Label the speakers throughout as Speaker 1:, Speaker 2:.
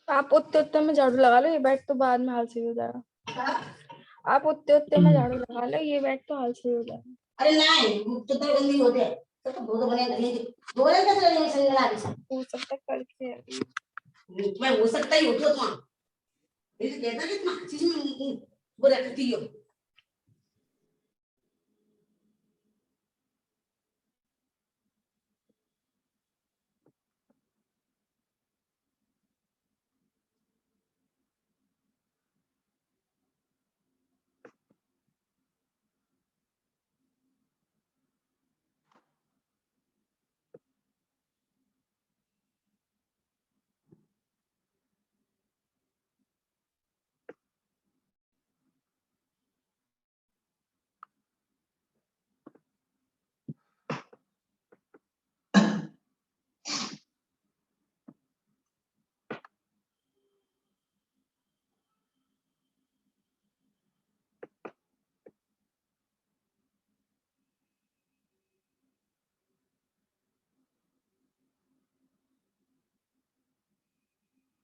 Speaker 1: आप उतने उतने में झाड़ू लगा लो, ये बैग तो बाद में हाल सही हो जाएगा। आप उतने उतने में झाड़ू लगा लो, ये बैग तो हाल सही हो जाएगा।
Speaker 2: अरे नहीं तो गंदी होते हैं तो दो बने दो बने कैसे लगेंगे संग लगा के
Speaker 1: हो सकता है करके
Speaker 2: मैं हो सकता ही होती हो तुम ये कहता कि तुम चीज में वो रखती हो।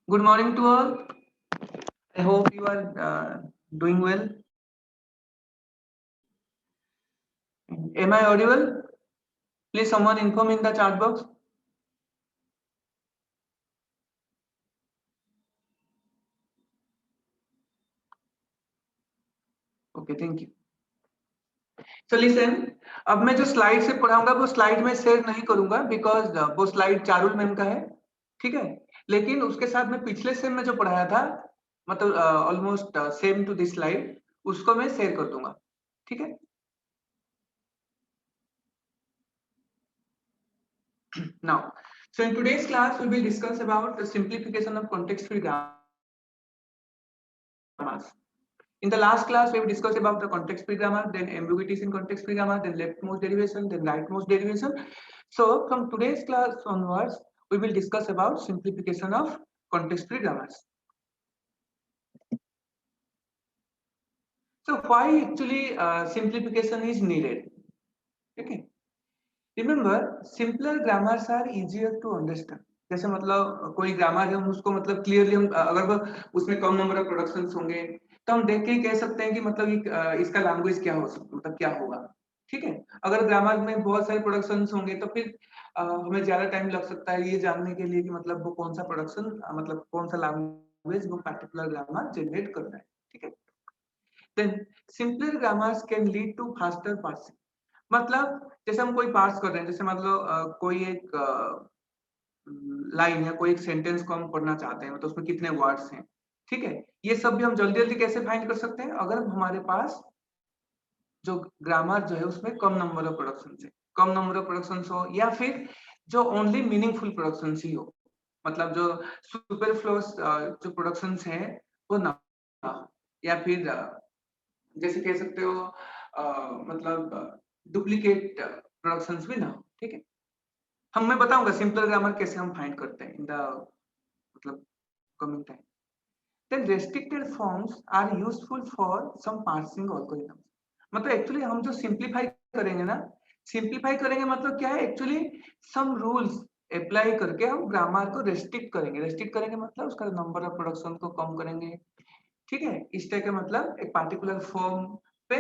Speaker 3: Good morning to all. I hope you are doing well. Am I audible? Please someone inform in the chat box. Okay, thank you. So listen, अब मैं जो स्लाइड से पढ़ाऊंगा वो स्लाइड में शेयर नहीं करूंगा बिकॉज वो स्लाइड चारुल मैम का है, ठीक है। लेकिन उसके साथ में पिछले सेम में जो पढ़ाया था मतलब almost same to this slide उसको मैं शेयर कर दूंगा, ठीक है। Now, so in today's class we will discuss about the simplification of context-free grammars. In the last class we have discussed about the context-free grammar, then ambiguities in context-free grammar, then leftmost derivation, then rightmost derivation. So from today's class onwards we will discuss about simplification of context-free grammars. So why actually simplification is needed? Okay. Remember, simpler grammars are easier to understand. जैसे मतलब कोई grammar है हम उसको मतलब clearly हम अगर वो उसमें कम नंबर ऑफ प्रोडक्शंस होंगे तो हम देख के ही कह सकते हैं कि मतलब इसका लैंग्वेज क्या हो सकता मतलब क्या होगा, ठीक है। अगर ग्रामर में बहुत सारे प्रोडक्शंस होंगे तो फिर हमें ज्यादा टाइम लग सकता है ये जानने के लिए कि मतलब वो कौन सा प्रोडक्शन मतलब कौन सा लैंग्वेज वो पर्टिकुलर ग्रामर जनरेट कर रहा है, ठीक है। Then simpler grammars can lead to faster parsing. मतलब जैसे हम कोई पार्स कर रहे हैं, जैसे मतलब कोई एक लाइन या कोई एक सेंटेंस को हम पढ़ना चाहते हैं मतलब उसमें कितने वर्ड्स हैं, ठीक है। ये सब भी हम जल्दी जल्दी कैसे फाइंड कर सकते हैं अगर हमारे पास जो ग्रामर जो है उसमें कम नंबर ऑफ प्रोडक्शन है, कम नंबर ऑफ प्रोडक्शन हो या फिर जो ओनली मीनिंगफुल प्रोडक्शन ही हो, मतलब जो सुपरफ्लुअस जो प्रोडक्शन है वो ना हो या फिर जैसे कह सकते हो मतलब डुप्लीकेट प्रोडक्शंस भी ना हो, ठीक है। हम मैं बताऊंगा सिंपल ग्रामर कैसे हम फाइंड करते हैं इन द मतलब coming time. Then restricted forms are useful for some parsing algorithms. मतलब एक्चुअली हम जो सिंपलीफाई करेंगे ना, सिंपलीफाई करेंगे मतलब क्या है एक्चुअली सम रूल्स अप्लाई करके हम ग्रामर को रेस्ट्रिक्ट करेंगे। रेस्ट्रिक्ट करेंगे मतलब उसका नंबर ऑफ प्रोडक्शन को कम करेंगे, ठीक है। इस टाइप का मतलब एक पार्टिकुलर फॉर्म पे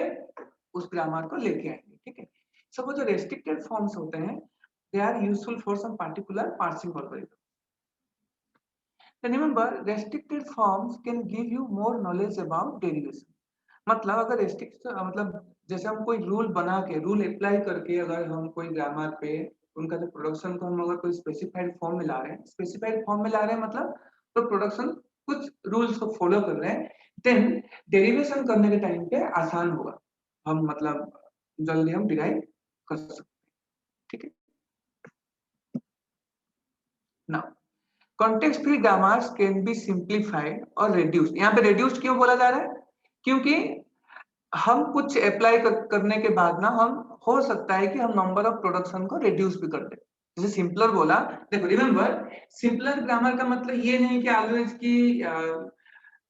Speaker 3: उस ग्रामर को लेके आएंगे, ठीक है। सो वो जो रेस्ट्रिक्टेड फॉर्म्स होते हैं they are useful for some particular parsing algorithm. Remember restricted forms can give you more knowledge about derivation. मतलब अगर रेस्ट्रिक्ट मतलब जैसे हम कोई रूल बना के रूल अप्लाई करके अगर हम कोई ग्रामर पे उनका जो प्रोडक्शन को हम अगर कोई स्पेसिफाइड फॉर्म में ला रहे हैं, स्पेसिफाइड फॉर्म में ला रहे हैं मतलब तो प्रोडक्शन कुछ रूल्स को फॉलो कर रहे हैं, देन डेरिवेशन करने के टाइम पे आसान होगा, हम मतलब जल्दी हम डिराइव कर सकते हैं, ठीक है। Now context free grammars can be simplified और reduced। यहाँ पे reduced क्यों बोला जा रहा है क्योंकि हम कुछ अप्लाई करने के बाद ना हम हो सकता है कि हम नंबर ऑफ प्रोडक्शन को रिड्यूस भी कर दे। जैसे सिंपलर बोला, देखो रिमेंबर सिंपलर ग्रामर का मतलब ये नहीं कि ऑलवेज की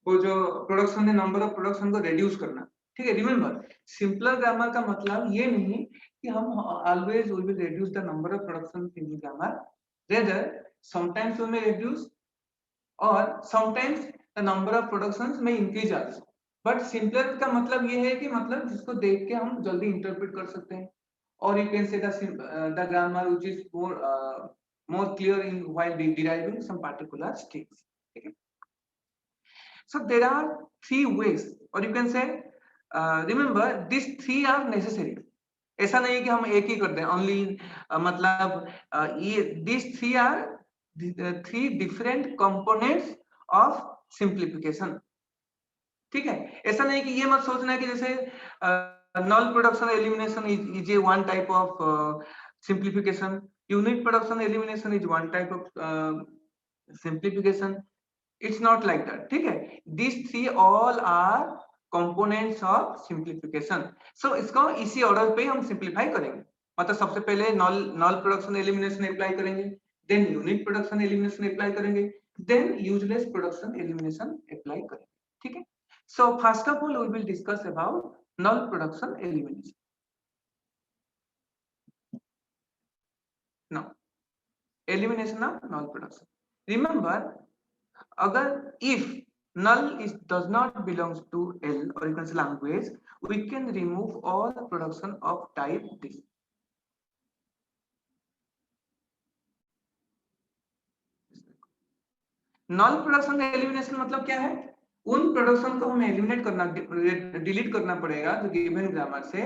Speaker 3: वो जो प्रोडक्शन है नंबर ऑफ प्रोडक्शन को रिड्यूस करना, ठीक है। रिमेंबर सिंपलर ग्रामर का मतलब ये नहीं कि हम always we will reduce the number of production in grammar, rather sometimes we may reduce और sometimes the number of productions में इंक्रीज आल्सो। बट सिंपलर का मतलब ये है कि मतलब जिसको देख के हम जल्दी इंटरप्रेट कर सकते हैं। और यू कैन से the grammar which is more clear in while deriving some particular strings. Okay. So there are three ways, or you can say remember these three are necessary. ऐसा नहीं कि हम एक ही कर दें only मतलब ये these three are three different components of simplification. ठीक है, ऐसा नहीं कि ये मत सोचना कि जैसे null production elimination is a one type of simplification, unit production elimination is one type of simplification. It's not like that. ठीक है, these three all are components of simplification. So इसको इसी ऑर्डर पे हम सिंप्लीफाई करेंगे। मतलब सबसे पहले null production elimination अप्लाई करेंगे, then unit production elimination apply करेंगे, then useless production elimination apply करेंगे। ठीक है, so first of all we will discuss about null production elimination. Now elimination of null production. Remember, अगर if null does not belongs to L or you can say language, we can remove all production of type this. null production elimination मतलब क्या है? उन production को हमें eliminate करना, delete करना पड़ेगा जो गिवन ग्रामर से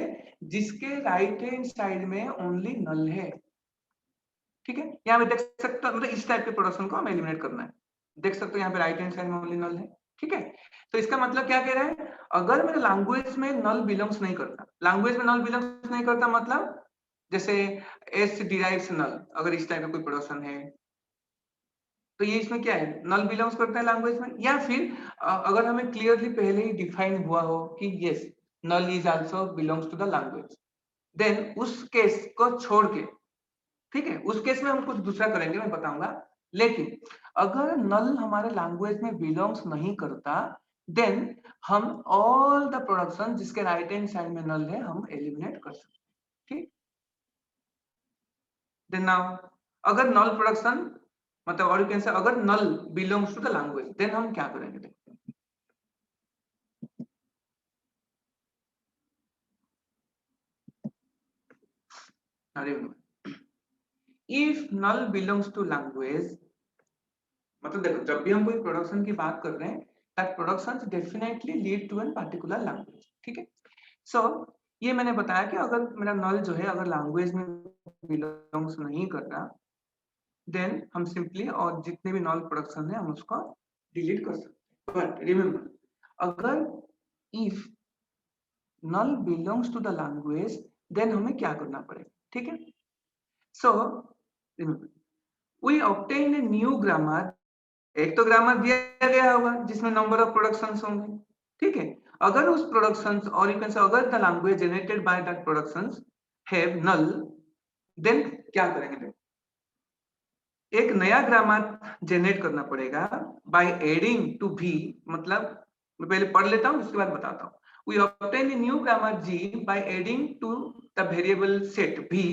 Speaker 3: जिसके राइट हैंड साइड में ओनली नल है। ठीक है, यहाँ पे देख सकते हो, मतलब इस टाइप के प्रोडक्शन को हमें एलिमिनेट करना है। देख सकते हो यहाँ पे राइट हैंड साइड में ओनली नल है। ठीक है, तो इसका मतलब क्या कह रहा है, अगर मेरे लैंग्वेज में नल बिलोंग्स नहीं करता, लैंग्वेज में नल बिलोंग्स नहीं करता मतलब जैसे एस डिराइव्स नल, अगर इस टाइप का कोई प्रोडक्शन है तो ये इसमें क्या है, नल बिलोंग्स करता है लैंग्वेज में। या फिर अगर हमें क्लियरली पहले ही डिफाइन हुआ हो कि yes null is also belongs to the language, then उस केस को छोड़ के, ठीक है, उस केस में हम कुछ दूसरा करेंगे, मैं बताऊंगा। लेकिन अगर नल हमारे लैंग्वेज में बिलोंग्स नहीं करता, देन हम ऑल द प्रोडक्शन जिसके राइट हैंड साइड में नल है हम एलिमिनेट कर सकते हैं। ठीक, देन नाउ अगर नल प्रोडक्शन मतलब और यू कैन से अगर null belongs to the language, then हम क्या करेंगे देखते हैं। अरे if null belongs to language मतलब देखो जब भी हम कोई प्रोडक्शन की बात कर रहे हैं that productions definitely lead to an particular language. ठीक है, सो ये मैंने बताया कि अगर मेरा नल जो है अगर लैंग्वेज में बिलोंग्स नहीं कर रहा, देन हम सिंपली और जितने भी नल प्रोडक्शन है हम उसको डिलीट कर सकते हैं। बट रिमेंबर, अगर if null belongs to the language then हमें क्या करना पड़ेगा। ठीक है, so remember we obtain a new grammar. एक तो ग्रामर दिया गया होगा जिसमें नंबर ऑफ प्रोडक्शंस होंगे। ठीक है, अगर उस प्रोडक्शंस और यू कैन से अगर the language generated by that productions have null, then क्या करेंगे, एक नया ग्रामर जनरेट करना पड़ेगा बाय एडिंग टू भी। मतलब मैं पहले पढ़ लेता हूं उसके बाद बताता हूं। We obtain a new grammar G by adding to the variable set भी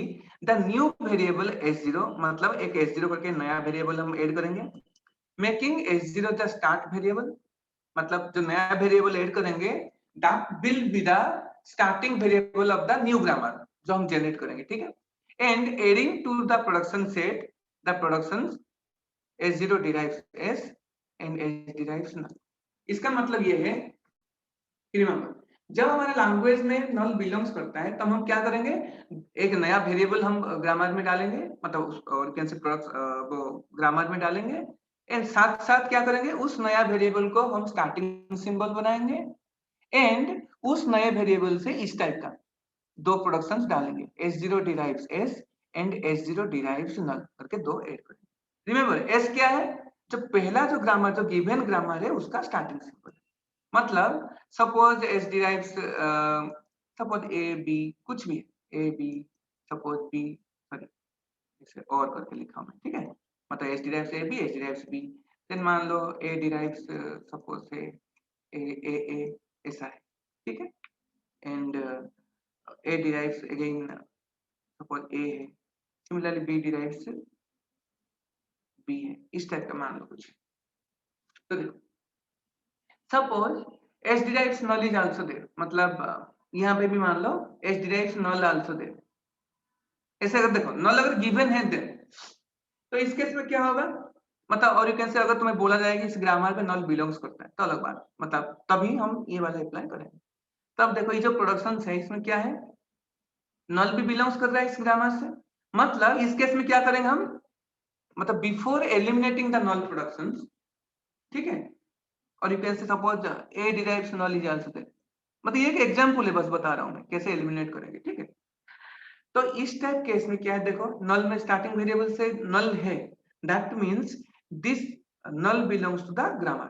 Speaker 3: द न्यू वेरिएबल s0, मतलब एक s0 करके नया वेरिएबल हम ऐड करेंगे, making s0 the start variable. मतलब जो नया वेरिएबल ऐड करेंगे that will be the starting variable of the new grammar जो हम जनरेट करेंगे। ठीक है, and adding to the production set the productions s0 derives s and s derives null। इसका मतलब ये है कि रिमेंबर जब हमारे लैंग्वेज में नल बिलोंग्स करता है तब हम क्या करेंगे, एक नया वेरिएबल हम ग्रामर में डालेंगे, मतलब और कैन से वो ग्रामर में डालेंगे, एंड साथ साथ क्या करेंगे उस नया वेरिएबल को हम स्टार्टिंग सिंबल बनाएंगे, एंड उस नए वेरिएबल से इस टाइप का दो प्रोडक्शंस डालेंगे, s0 derives s and s0 derives null करके दो ऐड करेंगे। रिमेंबर s क्या है, जो पहला जो ग्रामर जो गिवन ग्रामर है उसका स्टार्टिंग सिंबल। मतलब suppose s derives suppose a b कुछ भी a b suppose b, sorry इसे और करके लिखा मैं। ठीक है, मतलब s derives a b, s derives b, then मान लो a derives suppose say a ऐसा है। ठीक है, and a derives again suppose a है, similarly b derives b है, इस टाइप का मान लो कुछ। तो देखो suppose S derives null is also there, मतलब यहाँ पे भी मान लो S derives null also there. ऐसे अगर देखो नल अगर गिवन है देन, तो इस केस में क्या होगा, मतलब और यू कैन से अगर तुम्हें बोला जाए कि इस ग्रामर पे नल बिलोंग्स करता है तो अलग बात, मतलब तभी हम ये वाला अप्लाई करेंगे। तब देखो ये जो प्रोडक्शन है इसमें क्या है, नल भी बिलोंग्स कर रहा है इस ग्रामर से, मतलब इस केस में क्या करेंगे हम, मतलब before eliminating the null productions, ठीक है, और you can say suppose A derives null is also there, मतलब ये एक एग्जांपल है, बस बता रहा हूं मैं कैसे एलिमिनेट करेंगे, ठीक है। तो इस टाइप केस में क्या है, देखो नल में स्टार्टिंग वेरिएबल से नल है, that means this null belongs to the grammar.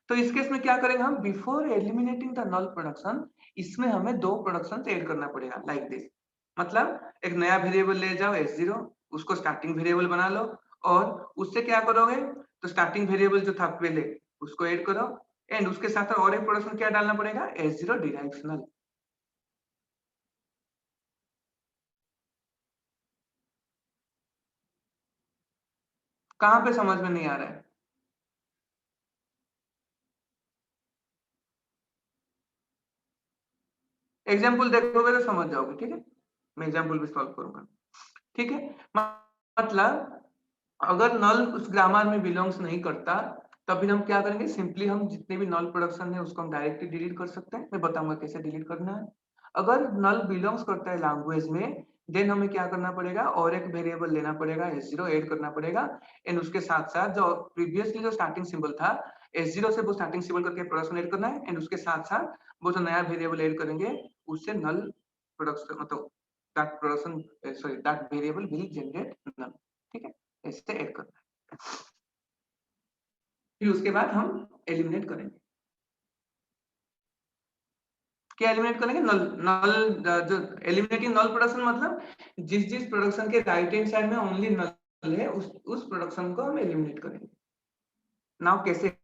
Speaker 3: तो इस केस में क्या करेंगे हम, before eliminating the null production, इसमें हमें दो प्रोडक्शन ऐड करना पड़ेगा लाइक दिस, मतलब एक नया वेरिएबल ले जाओ s0, उसको स्टार्टिंग वेरिएबल बना लो, और उससे क्या करोगे, तो स्टार्टिंग वेरिएबल जो था पहले उसको ऐड करो, एंड उसके साथ और एक प्रोडक्शन क्या डालना पड़ेगा, s0 डिराइव्स नल। कहां पे समझ में नहीं आ रहा है, एग्जाम्पल देखोगे तो समझ जाओगे, ठीक है, मैं एग्जाम्पल भी सॉल्व करूंगा, ठीक है। मतलब अगर नल उस ग्रामर में बिलोंग्स नहीं करता, तब फिर हम क्या करेंगे, सिंपली हम जितने भी नल प्रोडक्शन है उसको हम डायरेक्टली डिलीट कर सकते हैं, मैं बताऊंगा कैसे डिलीट करना है। अगर नल बिलोंग्स करता है लैंग्वेज में, देन हमें क्या करना पड़ेगा, और एक वेरिएबल लेना पड़ेगा, s0 ऐड करना पड़ेगा, एंड उसके साथ साथ जो प्रीवियसली जो स्टार्टिंग सिंबल था s0 से वो स्टार्टिंग सिंबल करके प्रोडक्शन ऐड करना है, एंड उसके साथ साथ वो जो नया वेरिएबल ऐड करेंगे उससे नल प्रोडक्शन, मतलब that production, sorry that variable will generate null, ठीक है, ऐसे ऐड करना है। फिर उसके बाद हम एलिमिनेट करेंगे, क्या एलिमिनेट करेंगे, नल नल जो एलिमिनेटिंग नल प्रोडक्शन, मतलब जिस जिस प्रोडक्शन के राइट हैंड साइड में ओनली नल है उस प्रोडक्शन को हम एलिमिनेट करेंगे। नाउ कैसे,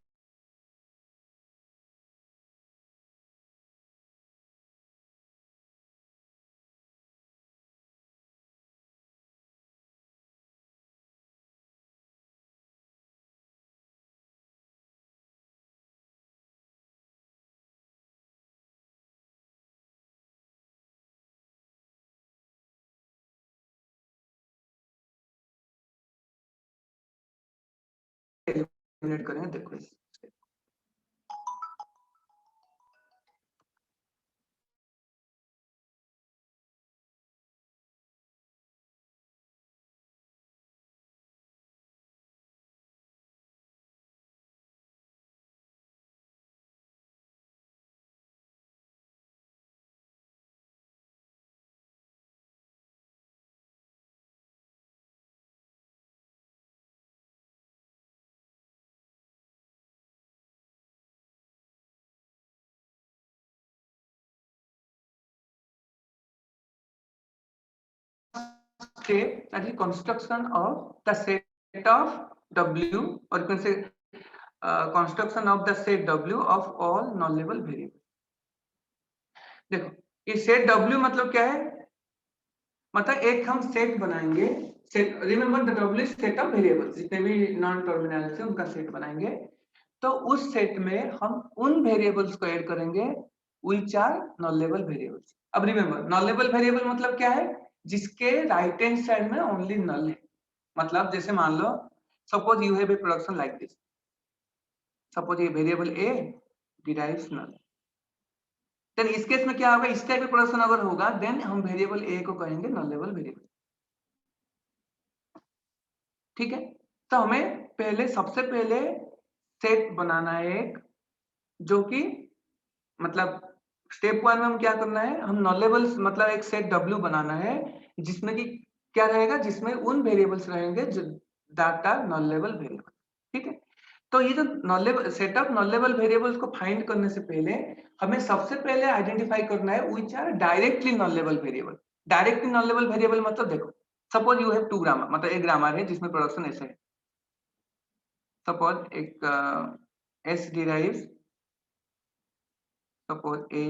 Speaker 3: एलिमिनेट करेंगे, देखो इस step, that is construction of the set of W, or you can say construction of the set W of all non-level variable। देखो ये सेट W मतलब क्या है, मतलब एक हम सेट बनाएंगे, set, remember the W set of variables, जितने भी नॉन टर्मिनल्स है उनका सेट बनाएंगे, तो उस सेट में हम उन वेरिएबल्स को ऐड करेंगे which are non level variables. अब रिमेंबर नॉन लेवल वेरिएबल मतलब क्या है, जिसके राइट हैंड साइड में ओनली नल है, मतलब जैसे मान लो suppose you have a production like this, suppose ये variable a derives null, then इस केस में क्या होगा, इस टाइप का प्रोडक्शन अगर होगा देन हम वेरिएबल a को कहेंगे नॉन लेवल वेरिएबल, ठीक है। तो हमें पहले सबसे पहले सेट बनाना है एक, जो कि मतलब स्टेप 1 में हम क्या करना है, हम नॉन लेवल्स मतलब एक सेट W बनाना है जिसमें कि क्या रहेगा, जिसमें उन वेरिएबल्स रहेंगे जो that are non level variable, ठीक है। तो ये जो nullable set of non level variables को फाइंड करने से पहले हमें सबसे पहले आइडेंटिफाई करना है which are directly non level variable. Directly non level variable मतलब देखो suppose you have two grammar, मतलब एक ग्रामर है जिसमें प्रोडक्शन ऐसे है, सपोज एक s derives suppose a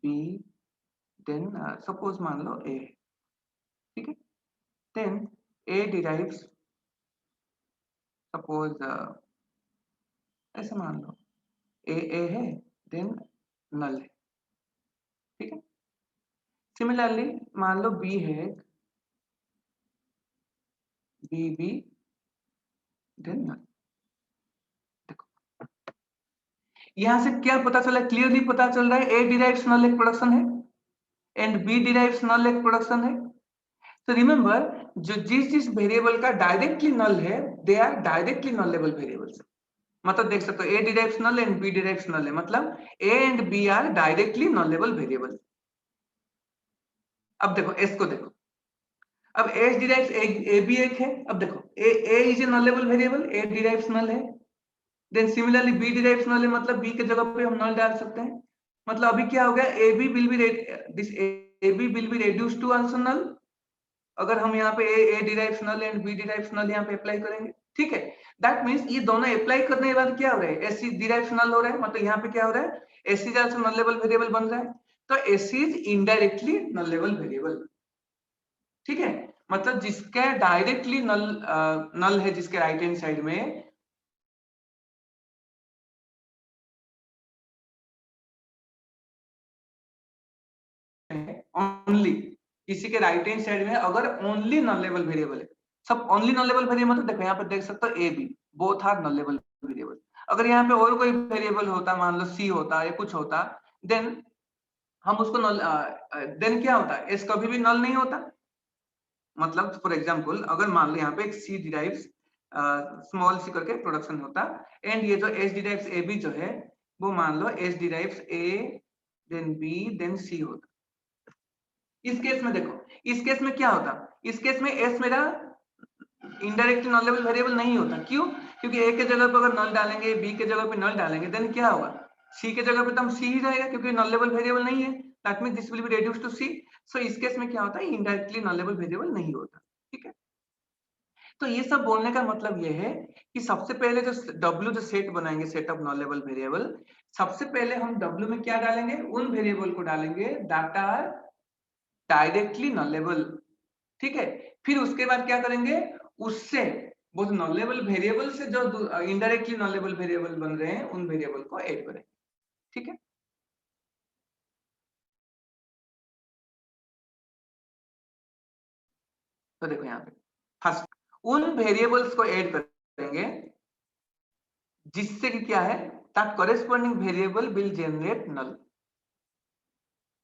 Speaker 3: b, then suppose मान लो a, ठीक है, देन a डिराइव्स सपोज ऐसे मान लो ए है देन नल है, ठीक है। सिमिलरली मान लो बी है, बी देन नल। देखो यहां से क्या पता चला, क्लियरली पता चल रहा है ए डिराइव्स नल एक प्रोडक्शन है एंड बी डिराइव्स नल एक प्रोडक्शन है। तो रिमेंबर जो जिस वेरिएबल का डायरेक्टली नल है they are directly nullable variables. मतलब देख सकते हो A derives null and B derives null है, मतलब A and B are directly nullable variable. अब देखो एस को देखो, अब एस डिराइव्स ए बी एक है। अब देखो A is a nullable variable, A derives null है। Then similarly B derives null है, मतलब बी के जगह पे हम नल डाल सकते हैं। मतलब अभी क्या हो गया, A B will be this A B will be reduced to also null. अगर हम यहाँ पे A derives null and B derives null यहाँ पे अप्लाई करेंगे, ठीक है। दैट मींस ये दोनों अप्लाई करने के बाद क्या हो रहा है, एस डिराइव्स नल हो रहा है, मतलब यहाँ पे क्या हो रहा है, S is also nullable variable बन रहा है। तो S is indirectly nullable variable, ठीक है। मतलब जिसका डायरेक्टली नल है, जिसके राइट हैंड साइड में ओनली, किसी के राइट हैंड साइड में अगर ओनली नॉन-लेवल वेरिएबल है, सब ओनली नॉन-लेवल वेरिएबल मतलब देखो यहाँ पे देख सकते हो A B both are nullable variable. अगर यहाँ पे और कोई वेरिएबल होता, मान लो सी होता या कुछ होता, देन हम उसको देन क्या होता है, एस कभी भी नल नहीं होता। मतलब फॉर एग्जांपल अगर मान लो यहाँ पे एक सी डिराइव्स स्मॉल सी करके प्रोडक्शन होता एंड ये जो एस डिराइव्स ए बी जो है वो मान लो S derives A then B then सी होता। इस केस में देखो, इस केस में क्या होता, इस केस में एस मेरा इनडायरेक्टली नॉन लेवल वेरिएबल नहीं होता। क्यों? क्योंकि ए के जगह पर अगर नल डालेंगे, बी के जगह पे नल डालेंगे, देन क्या होगा, सी के जगह पे तो हम सी ही रहेगा क्योंकि नॉन लेवल वेरिएबल नहीं है। That means this will be reduced to C. So इस केस में क्या होता है, इनडायरेक्टली नॉन लेवल वेरिएबल नहीं होता, ठीक है। तो ये सब बोलने का मतलब ये है कि सबसे पहले जो W जो सेट बनाएंगे, set of non level variable, सबसे पहले हम W में क्या डालेंगे, उन वेरिएबल को डालेंगे दैट आर डायरेक्टली नॉलेबल, ठीक है। फिर उसके बाद क्या करेंगे, उससे वो नॉलेबल वेरिएबल से जो इनडायरेक्टली नॉलेबल वेरिएबल बन रहे हैं उन वेरिएबल को ऐड करेंगे, ठीक है। तो देखो यहाँ पे फर्स्ट उन वेरिएबल्स को ऐड करेंगे जिससे कि क्या है, that corresponding variable will generate null.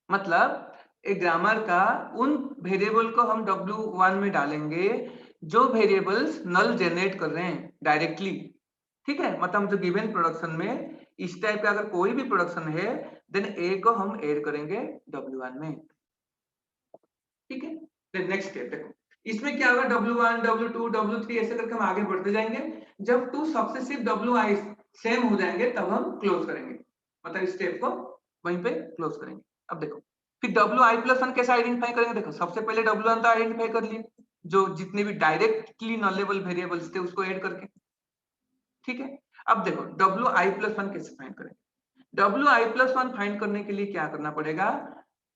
Speaker 3: मतलब एक ग्रामर का उन वेरिएबल को हम W1 में डालेंगे जो वेरिएबल्स नल जनरेट कर रहे हैं डायरेक्टली, ठीक है। मतलब जो गिवन प्रोडक्शन में इस टाइप का अगर कोई भी प्रोडक्शन है देन ए को हम ऐड करेंगे W1 में, ठीक है। देन नेक्स्ट स्टेप देखो, इसमें क्या होगा, W1 W2 W3 ऐसे करके हम आगे बढ़ते जाएंगे। जब टू सक्सेसिव WI सेम हो जाएंगे तब हम क्लोज करेंगे, मतलब इस स्टेप को वहीं पे क्लोज करेंगे। अब देखो फिर WI+1 कैसे आइडेंटिफाई करेंगे, देखो सबसे पहले W1 तो आइडेंटिफाई कर लिए, जो जितने भी डायरेक्टली नॉलेबल वेरिएबल्स थे उसको ऐड करके, ठीक है। अब देखो WI+1 कैसे फाइंड करेंगे, WI+1 फाइंड करने के लिए क्या करना पड़ेगा,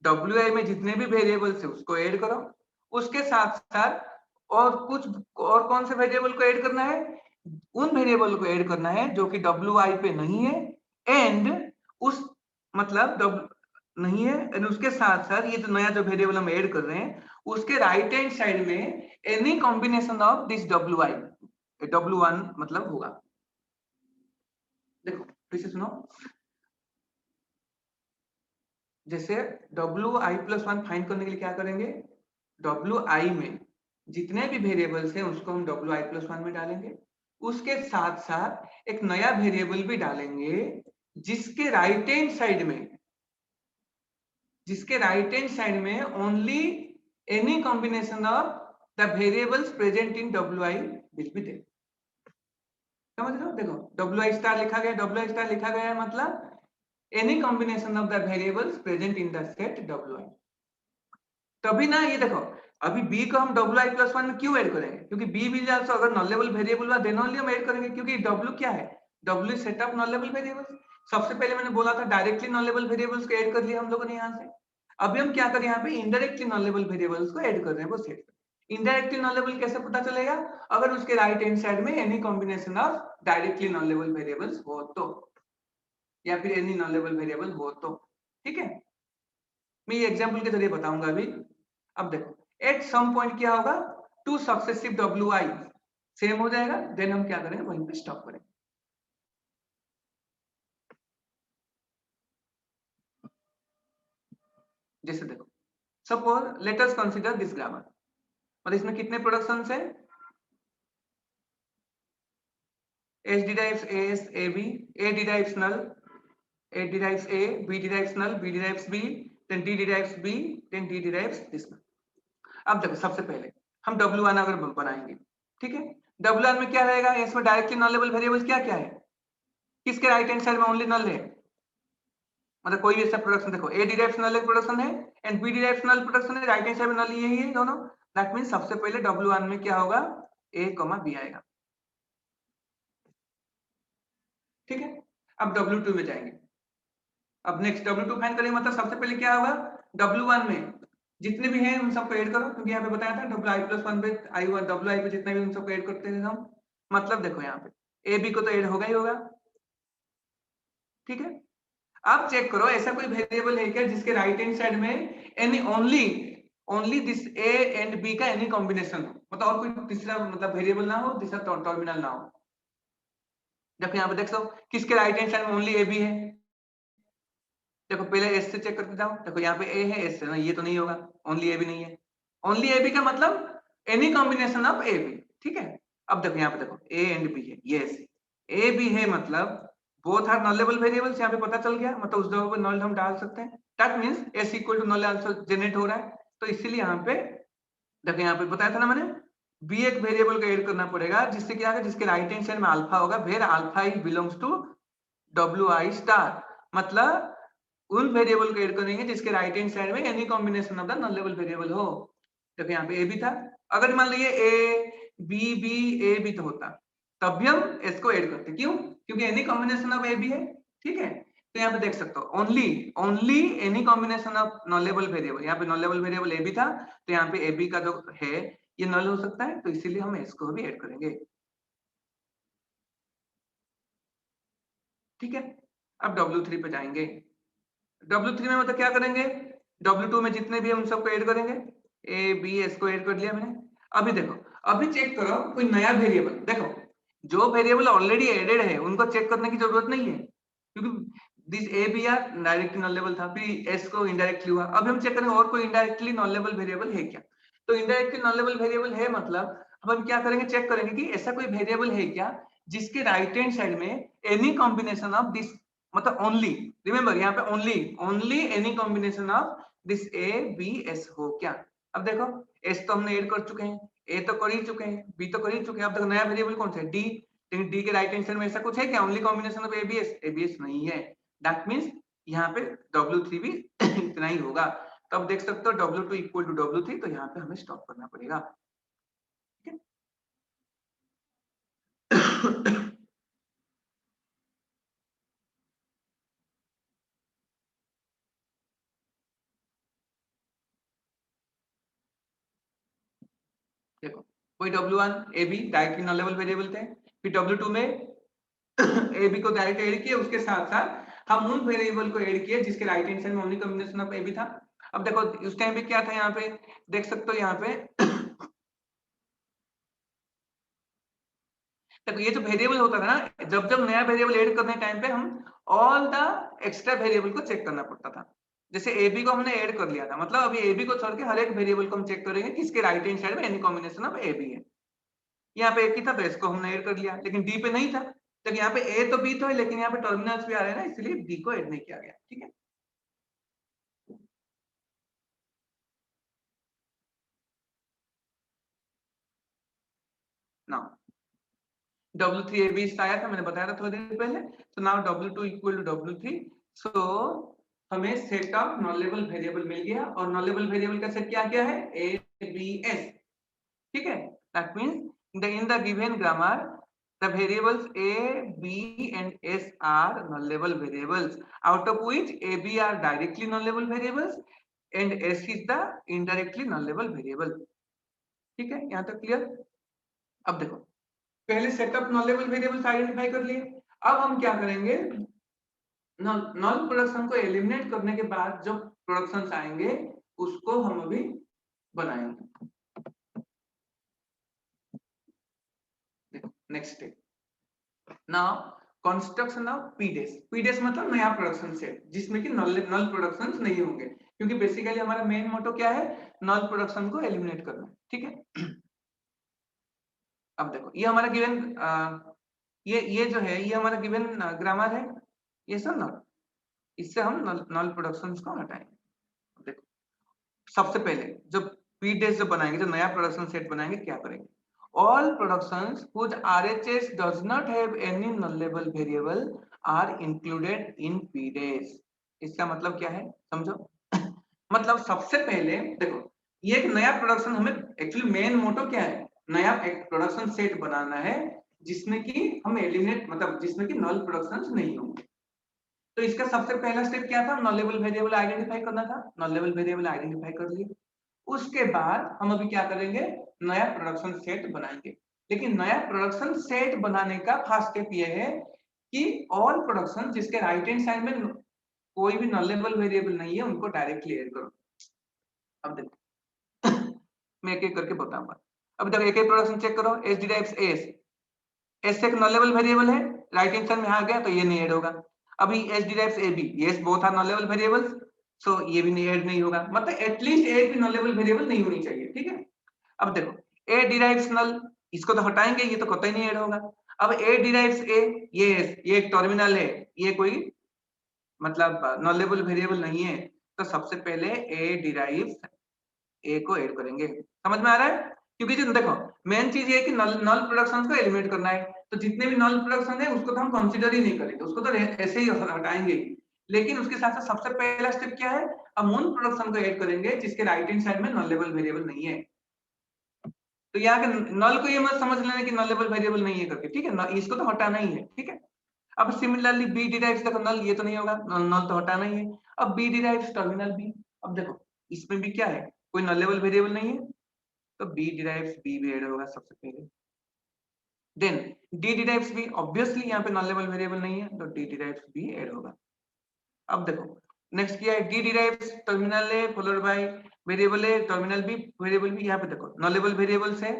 Speaker 3: WI में जितने भी वेरिएबल्स है उसको ऐड करो, उसके साथ साथ और कुछ और कौन से वेरिएबल को ऐड करना है, उन वेरिएबल को ऐड करना है जो कि WI पे नहीं है एंड उस मतलब नहीं है एंड उसके साथ साथ ये जो नया जो वेरिएबल हम ऐड कर रहे हैं उसके राइट हैंड साइड में any combination of this WI W1 मतलब होगा। देखो फिर से सुनो, जैसे WI+1 फाइंड करने के लिए क्या करेंगे, WI में जितने भी वेरिएबल्स हैं उसको हम WI+1 में डालेंगे, उसके साथ साथ एक नया वेरिएबल भी डालेंगे जिसके राइट हैंड साइड में only any combination of the variables present in WI will be there. समझ रहे हो, देखो WI* लिखा गया, WI* लिखा गया है मतलब any combination of the variables present in the set WI। तभी ना ये देखो अभी B को हम WI+1 में क्यों ऐड करेंगे, क्योंकि B भी आल्सो अगर नॉन लेवल वेरिएबल हुआ देन ओनली हम ऐड करेंगे, क्योंकि W क्या है, W set of non level variables. सबसे पहले मैंने बोला था डायरेक्टली नॉन लेवल वेरिएबल्स को ऐड कर लिया हम लोगों ने यहाँ से। अभी हम क्या करें, यहाँ पे इनडायरेक्टली नॉन लेवल वेरिएबल्स को ऐड कर रहे हैं वो सेट, इनडायरेक्टली नॉन लेवल कैसे पता चलेगा? अगर उसके राइट हैंड साइड में any combination of directly non level variables हो तो, या फिर एनी नॉन लेवल वेरिएबल हो तो, ठीक है। मैं ये एग्जांपल के जरिए बताऊंगा अभी। अब देखो एट सम पॉइंट क्या होगा, टू सक्सेसिव WI सेम हो जाएगा, देन हम क्या करेंगे, वहीं पे स्टॉप करेंगे। जैसे देखो suppose let us consider this grammar, और इसमें कितने प्रोडक्शंस है, S derives AS AB, A derives null, A derives A, B derives null, B derives B, then D derives B, then D derives this null। अब देखो सबसे पहले हम W1 अगर बनाएंगे, ठीक है, W1 में क्या रहेगा, इसमें डायरेक्टली नॉन लेवल वेरिएबल्स क्या क्या है, किसके राइट हैंड साइड में ओनली नल है, मतलब कोई भी ऐसा प्रोडक्शन देखो A derives null एक प्रोडक्शन है and B derives null production है, राइट हैंड साइड में नल यही है दोनों, दैट मींस सबसे पहले W1 में क्या होगा, A, B आएगा, ठीक है। अब W2 में जाएंगे, अब नेक्स्ट W2 फाइंड करेंगे, मतलब सबसे पहले क्या होगा, W1 में जितने भी हैं उन सबको ऐड करो, क्योंकि यहाँ पे बताया था WI+1 पे I1 WI पे जितने भी उन सबको ऐड करते हैं हम, मतलब देखो यहाँ पे AB को तो ऐड होगा ही होगा, ठीक है। अब चेक करो ऐसा कोई वेरिएबल है क्या जिसके राइट हैंड साइड में any only this A and B का एनी कॉम्बिनेशन हो, मतलब और कोई तीसरा मतलब वेरिएबल ना हो, तीसरा टर्मिनल ना हो। देखो यहाँ पे देख सको किसके राइट हैंड साइड में ओनली AB है, देखो पहले एस से चेक करके जाओ, देखो यहाँ पे ए है, एस से ना, ये तो नहीं होगा, ओनली ए भी नहीं है, ओनली ए बी का मतलब any combination of A B, ठीक है। अब देखो यहाँ पे देखो ए एंड बी है, यस ए बी है, मतलब both are non level variables, यहाँ पे पता चल गया, मतलब उस जगह पे नल हम डाल सकते हैं, that means S equal to null answer generate हो रहा है, तो इसीलिए यहाँ पे देखो यहाँ पे बताया था ना मैंने, बी एक वेरिएबल को ऐड करना पड़ेगा जिससे क्या है, जिसके राइट हैंड साइड में अल्फा होगा, where alpha is belongs to WI star, मतलब उन वेरिएबल को ऐड करेंगे जिसके राइट हैंड साइड में any combination of the non level variable हो। देखो यहाँ पे ए भी था, अगर मान लीजिए ए बी बी ए भी तो होता, तब भी हम इसको ऐड करते, क्यों, क्योंकि any combination of A B है, ठीक है। तो यहाँ पे देख सकते हो only any combination of non level variable, यहाँ पे non level variable A B था, तो यहाँ पे ए बी का जो है ये नल हो सकता है, तो इसीलिए हम इसको भी ऐड करेंगे, ठीक है। अब W3 पे जाएंगे, W3 में मतलब क्या करेंगे, W2 में जितने भी है उन सबको ऐड करेंगे, ए बी एस को ऐड कर लिया मैंने। अभी देखो, अभी चेक करो कोई नया वेरिएबल, देखो जो वेरिएबल ऑलरेडी एडेड है उनको चेक करने की जरूरत नहीं है, क्योंकि this A B are directly nullable था, फिर एस को इनडायरेक्टली हुआ, अब हम चेक करेंगे और कोई इनडायरेक्टली नॉन लेवल वेरिएबल है क्या, तो इनडायरेक्टली नॉन लेवल वेरिएबल है, मतलब अब हम क्या करेंगे, चेक करेंगे कि ऐसा कोई वेरिएबल है क्या जिसके राइट हैंड साइड में एनी कॉम्बिनेशन ऑफ दिस, मतलब ओनली, रिमेंबर यहाँ पे only any combination of this A B S हो क्या। अब देखो एस तो हमने ऐड कर चुके हैं, ए तो कर ही चुके हैं, बी तो कर ही चुके हैं, अब देखो नया वेरिएबल कौन सा है, डी, लेकिन डी के राइट हैंड साइड में ऐसा कुछ है क्या, ओनली कॉम्बिनेशन ऑफ एबीएस नहीं है, दैट मींस यहाँ पे W3 भी इतना ही होगा, तो अब देख सकते हो W2 इक्वल टू W3, तो यहाँ पे हमें स्टॉप करना पड़ेगा, ठीक है। देखो कोई W1 A be directly non level variable थे, फिर W2 में ए बी को डायरेक्ट ऐड किया, उसके साथ साथ हम उन वेरिएबल को ऐड किए जिसके राइट हैंड साइड में only combination of A B था। अब देखो उस टाइम पे क्या था, यहाँ पे देख सकते हो, यहाँ पे देखो ये जो वेरिएबल होता था ना, जब जब नया वेरिएबल ऐड करने टाइम पे हम ऑल द एक्स्ट्रा वेरिएबल को चेक करना पड़ता था, जैसे ए बी को हमने ऐड कर लिया था, मतलब अभी ए बी को छोड़ के हर एक वेरिएबल को हम चेक करेंगे किसके राइट हैंड साइड में any combination of A B है, यहाँ पे एक ही था तो इसको हमने ऐड कर लिया, लेकिन डी पे नहीं था, तो यहाँ पे ए तो बी तो है, लेकिन यहाँ पे टर्मिनल्स भी आ रहे हैं ना, इसलिए डी को ऐड नहीं किया गया, ठीक है। नाउ W3 ए बी आया था, मैंने बताया था थोड़ी देर पहले, तो now W2 equal to W3, so हमें set of non level variable मिल गया, और नॉन लेवल वेरिएबल का सेट क्या क्या है, ए बी एस, ठीक है, that means in the given grammar the variables a b and s are non level variables, out of which a b are directly non level variables and s is the indirectly non level variable, ठीक है, यहाँ तक clear. अब देखो, पहले setup non level variables identify कर लिए। अब हम क्या करेंगे, नॉन प्रोडक्शन को एलिमिनेट करने के बाद जो प्रोडक्शंस आएंगे उसको हम अभी बनाएंगे। देखो next step, now construction of P dash. P dash मतलब नया प्रोडक्शन सेट जिसमें कि नल प्रोडक्शंस नहीं होंगे, क्योंकि बेसिकली हमारा मेन मोटो क्या है, नल प्रोडक्शन को एलिमिनेट करना है। ठीक है, अब देखो ये हमारा गिवन, ये जो है ये हमारा गिवन ग्रामर है, ये सब ना, इससे हम नल प्रोडक्शंस को हटाएंगे। देखो सबसे पहले जब पीडेस जो बनाएंगे, जो नया प्रोडक्शन सेट बनाएंगे, क्या करेंगे, all productions whose RHS does not have any nullable variable are included in pdays। इसका मतलब क्या है समझो। मतलब सबसे पहले देखो, ये एक नया प्रोडक्शन, हमें एक्चुअली मेन मोटो क्या है, नया एक प्रोडक्शन सेट बनाना है जिसमें कि हम एलिमिनेट, मतलब जिसमें कि नल प्रोडक्शंस नहीं होंगे। तो इसका सबसे पहला स्टेप क्या था, नॉन लेवल वेरिएबल आइडेंटिफाई करना था। नॉन लेवल वेरिएबल आइडेंटिफाई कर लिए, उसके बाद हम अभी क्या करेंगे, नया प्रोडक्शन सेट बनाएंगे। लेकिन नया प्रोडक्शन सेट बनाने का फर्स्ट स्टेप ये है कि ऑल प्रोडक्शन जिसके राइट हैंड साइड में कोई भी नॉन लेवल वेरिएबल नहीं है उनको डायरेक्टली ऐड करो। अब देखो मैं एक एक करके बताऊंगा। अब देखो एक एक प्रोडक्शन चेक करो, एस डिराइव्स एस, एस एक नॉन लेवल वेरिएबल है, राइट हैंड साइड में आ गया तो ये नहीं ऐड होगा। अभी S derives A B, yes both are non level variables, so ये भी नहीं ऐड नहीं होगा, मतलब एटलीस्ट एक भी नॉन लेवल वेरिएबल नहीं होनी चाहिए। ठीक है, अब देखो ए डिराइव्स नल, इसको तो हटाएंगे, ये तो कतई नहीं ऐड होगा। अब ए डिराइव्स ए, ये एक टर्मिनल है, ये कोई मतलब नॉन लेवल वेरिएबल नहीं है, तो सबसे पहले ए डिराइव्स ए को ऐड करेंगे। समझ में आ रहा है, क्योंकि जो देखो मेन चीज ये है कि नल प्रोडक्शन को एलिमिनेट करना है, तो जितने भी नल प्रोडक्शन है उसको तो हम कंसीडर ही नहीं करेंगे, उसको तो ऐसे ही हटाएंगे। लेकिन उसके साथ साथ सबसे पहला स्टेप क्या है, हम उन प्रोडक्शन को ऐड करेंगे जिसके राइट हैंड साइड में नॉन लेवल वेरिएबल नहीं है। तो यहाँ के नल को ये मत समझ लेना कि नल लेवल वेरिएबल नहीं है करके, ठीक है, इसको तो हटाना ही है। ठीक है, अब सिमिलरली बी डिराइव्स, देखो नल ये तो नहीं होगा, नल तो हटाना ही है। अब बी डिराइव्स टर्मिनल बी, अब देखो इसमें भी क्या है, कोई नल लेवल वेरिएबल नहीं है, तो बी डिराइव्स बी भी ऐड होगा सबसे पहले। Then D derives B, obviously यहाँ पे नॉन लेवल वेरिएबल नहीं है तो डी डिराइव्स बी ऐड होगा। अब देखो नेक्स्ट क्या है, D derives terminal A followed by variable A terminal B, variable B यहाँ पे देखो नॉन लेवल वेरिएबल्स है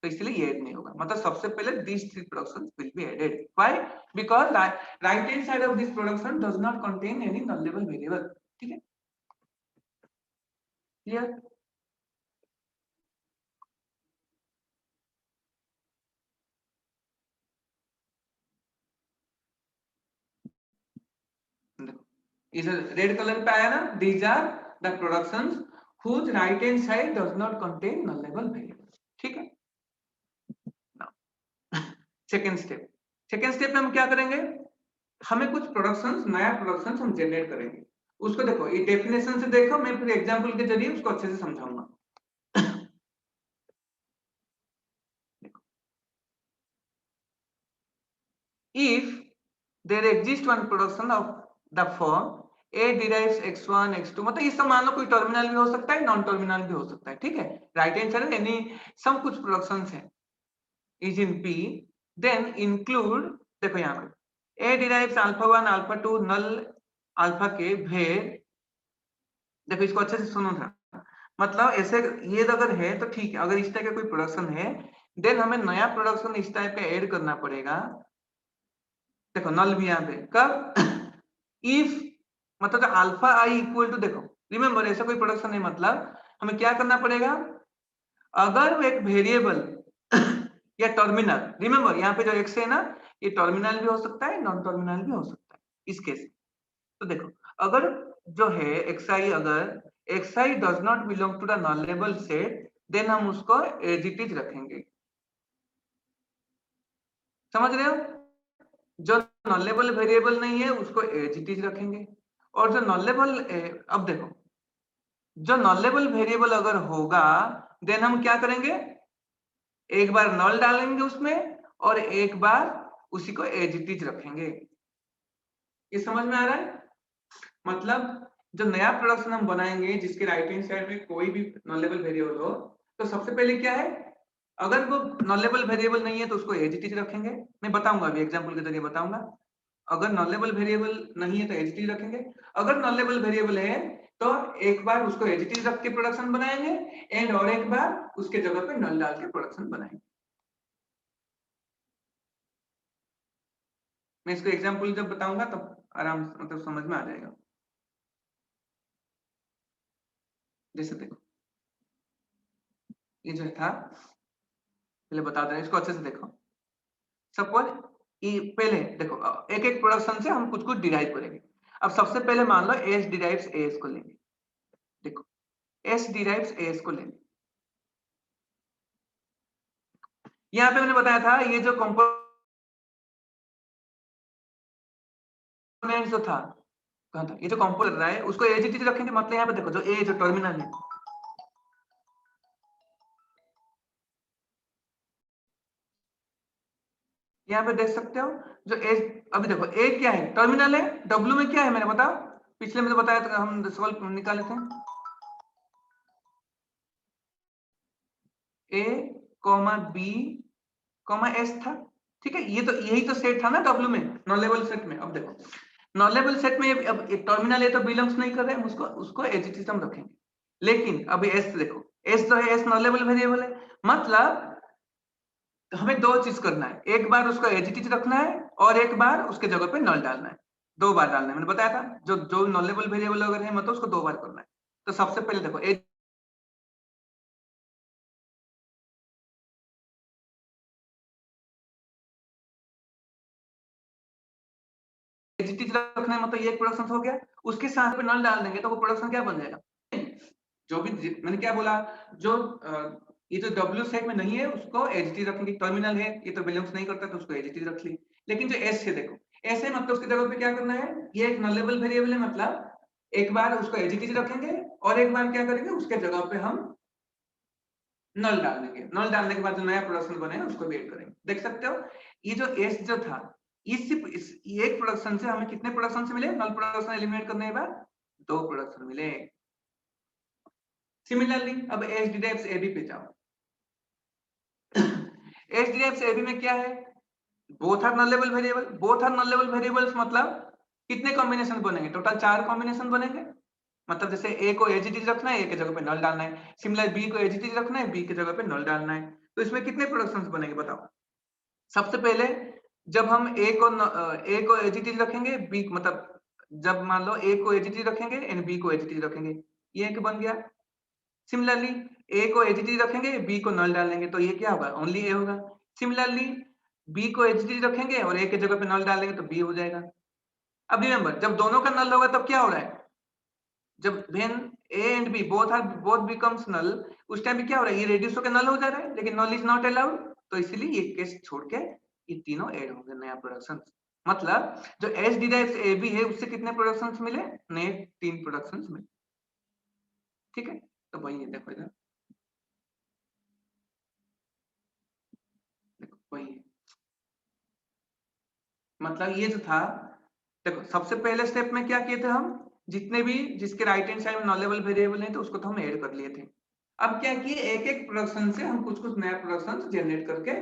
Speaker 3: तो इसलिए ये ऐड नहीं होगा। मतलब सबसे पहले these three productions will be added, why, because right hand side of this production does not contain any null level variable। ठीक है, क्लियर। इस रेड कलर पे आया ना, these are the productions whose right hand side does not contain nullable variable। ठीक है, second step, second step में हम क्या करेंगे, हमें कुछ प्रोडक्शंस, नया प्रोडक्शंस हम जनरेट करेंगे। उसको देखो ये डेफिनेशन से देखो, मैं फिर एग्जांपल के जरिए उसको अच्छे से समझाऊंगा। If there exists one production of the form A derives x1 x2, मतलब ये सब मान लो कोई टर्मिनल भी हो सकता है, नॉन टर्मिनल भी हो सकता है। ठीक है, राइट हैंड साइड एनी सम कुछ प्रोडक्शंस है is in P, then include, देखो यहाँ पे A derives alpha1 alpha2 null alpha के भेद, देखो इसको अच्छे से सुनो था, मतलब ऐसे ये अगर है तो ठीक है, अगर इस टाइप का कोई प्रोडक्शन है देन हमें नया प्रोडक्शन इस टाइप का ऐड करना पड़ेगा। देखो नल भी यहाँ पे कब, इफ मतलब अल्फा आई इक्वल टू, देखो रिमेंबर ऐसा कोई प्रोडक्शन है, मतलब हमें क्या करना पड़ेगा, अगर वो एक वेरिएबल या टर्मिनल, रिमेंबर यहाँ पे जो एक्स है ना, ये टर्मिनल भी हो सकता है, नॉन टर्मिनल भी हो सकता है इस केस। तो देखो अगर जो है xi, अगर xi does not belong to the nullable set, then हम उसको एज इट इज रखेंगे। समझ रहे हो, जो नॉलेबल वेरिएबल नहीं है उसको एज इट इज रखेंगे, और जो नॉलेबल, अब देखो जो नॉलेबल वेरिएबल अगर होगा देन हम क्या करेंगे, एक बार नल डालेंगे उसमें और एक बार उसी को एज इट इज रखेंगे। ये समझ में आ रहा है, मतलब जो नया प्रोडक्शन हम बनाएंगे जिसके राइट हैंड साइड में कोई भी नॉलेबल वेरिएबल हो, तो सबसे पहले क्या है, अगर वो नॉलेबल वेरिएबल नहीं है तो उसको एज इट इज रखेंगे। मैं बताऊंगा अभी एग्जांपल के जरिए बताऊंगा। अगर नॉलेबल वेरिएबल नहीं है तो एज इट इज रखेंगे। अगर नॉलेबल वेरिएबल है तो एक बार उसको एज इट इज रख के प्रोडक्शन बनाएंगे एंड और एक बार उसके जगह पे नल डाल के प्रोडक्शन बनाएंगे। मैं इसको एग्जांपल जब बताऊंगा तब आराम से मतलब समझ में आ जाएगा। जैसे देखो ये जो था, पहले बता दे इसको अच्छे से देखो। सपोज पहले देखो एक एक प्रोडक्शन से हम कुछ कुछ डिराइव करेंगे। अब सबसे पहले मान लो एस डिराइव्स एस को लेंगे। देखो एस डिराइव्स एस को लेंगे। यहाँ पे मैंने बताया था ये जो कंपोनेंट जो था कहाँ था, ये जो कंपोनेंट रहा है उसको एज इट इज रखेंगे। मतलब यहाँ पे देखो जो ए जो टर्मिनल है, यहाँ पे देख सकते हो जो एज, अभी देखो ए क्या है, टर्मिनल है। डब्ल्यू में क्या है मैंने बताओ, पिछले में तो बताया था, हम सॉल्व निकाले थे ए कॉमा बी कॉमा एस था। ठीक है, ये तो यही तो सेट था ना डब्ल्यू में, नॉन लेवल सेट में। अब देखो नॉन लेवल सेट में अब एक टर्मिनल है तो बिलोंग्स नहीं कर रहे हैं, उसको उसको एज इट इज हम रखेंगे। लेकिन अभी एस देखो, एस जो है एस नॉन लेवल वेरिएबल है। मतलब हमें दो चीज करना है, एक बार उसको एज इट इज रखना है और एक बार उसके जगह पे नल डालना है। दो बार डालना है, मैंने बताया था जो जो नॉन लेवल वेरिएबल अगर है मतलब उसको दो बार करना है। तो सबसे पहले देखो एज इट इज रखना है, मतलब ये एक प्रोडक्शन हो गया। उसके साथ में नल डाल देंगे तो वो प्रोडक्शन क्या बन जाएगा, जो भी मैंने क्या बोला, जो ये जो डब्ल्यू सेट में नहीं है उसको एचटी रखेंगे। टर्मिनल है ये तो बिलोंग्स नहीं करता तो उसको एचटी रख ली। लेकिन जो एस है देखो, एस है मतलब उसकी जगह पे क्या करना है, ये एक नॉलेबल वेरिएबल है। मतलब एक बार उसको एचटी रखेंगे और एक बार क्या करेंगे उसके जगह पे हम नल डाल देंगे। नल डालने के बाद जो नया प्रोडक्शन बनेगा उसको वेट करेंगे। देख सकते हो ये जो एस जो था, इस एक प्रोडक्शन से हमें कितने प्रोडक्शन से मिले, नल प्रोडक्शन एलिमिनेट करने के बाद दो प्रोडक्शन मिले। सिमिलरली अब एच डिराइव्स एबी पे जाओ। एच डिराइव्स एबी में क्या है, both are non level variable. Both are non level variables मतलब कितने कॉम्बिनेशन बनेंगे, टोटल 4 कॉम्बिनेशन बनेंगे। मतलब जैसे ए को एजीटी रखना है, ए के जगह पे नल डालना है। सिमिलर बी को एजीटी रखना है, बी के जगह पे नल डालना है। तो इसमें कितने प्रोडक्शंस बनेंगे बताओ। सबसे पहले जब हम ए को एजीटी रखेंगे, बी मतलब जब मान लो ए को एजीटी रखेंगे एंड बी को एजीटी रखेंगे, ये एक बन गया। सिमिलरली ए को एचडी रखेंगे, बी को नल डालेंगे तो ये क्या होगा, ओनली ए होगा। सिमिलरली बी को एचडी रखेंगे और ए के जगह पे नल डालेंगे तो बी हो जाएगा। अब रिमेंबर जब दोनों का नल होगा तब क्या हो रहा है, जब when A and B both becomes null, उस टाइम पे क्या हो रहा है, ये रेड्यूस होकर नल हो जा रहा है। लेकिन नल इज नॉट अलाउड, तो इसीलिए ये केस छोड़ के ये तीनों ऐड होंगे नया प्रोडक्शन। मतलब जो एच डिराइव्स ए बी है उससे कितने प्रोडक्शंस मिले, नए 3 प्रोडक्शंस मिले। ठीक है, तो वही है, देखो इधर देखो वही है। मतलब ये जो था, देखो सबसे पहले स्टेप में क्या किए थे हम, जितने भी जिसके राइट हैंड साइड में नॉन लेवल वेरिएबल है तो उसको तो हम ऐड कर लिए थे। अब क्या किए, एक एक प्रोडक्शन से हम कुछ कुछ नया प्रोडक्शन जनरेट करके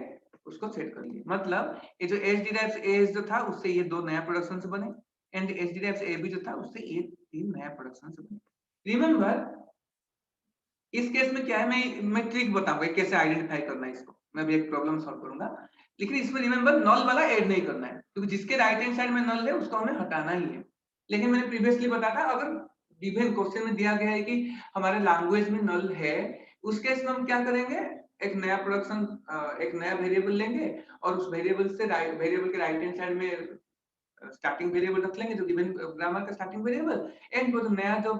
Speaker 3: उसको सेट कर लिए। मतलब ये जो एच डिराइव्स ए जो था उससे ये 2 नया प्रोडक्शन बने and H derives A B जो था उससे ये 3 नया प्रोडक्शन बने। रिमेंबर इस केस में क्या है, मैं ट्रिक बताऊंगा कैसे आइडेंटिफाई करना है इसको। मैं भी एक प्रॉब्लम सॉल्व करूंगा, लेकिन इसमें रिमेंबर नल वाला ऐड नहीं करना है, क्योंकि जिसके राइट हैंड साइड में नल है उसको हमें हटाना ही है। लेकिन मैंने प्रीवियसली बताया था अगर गिवन क्वेश्चन में दिया गया है कि हमारे लैंग्वेज में नल है, उस केस में हम क्या करेंगे, एक नया प्रोडक्शन एक नया वेरिएबल लेंगे और उस वेरिएबल से वेरिएबल के राइट हैंड साइड में स्टार्टिंग वेरिएबल रख लेंगे जो गिवन ग्रामर का स्टार्टिंग वेरिएबल, एंड वो जो नया जो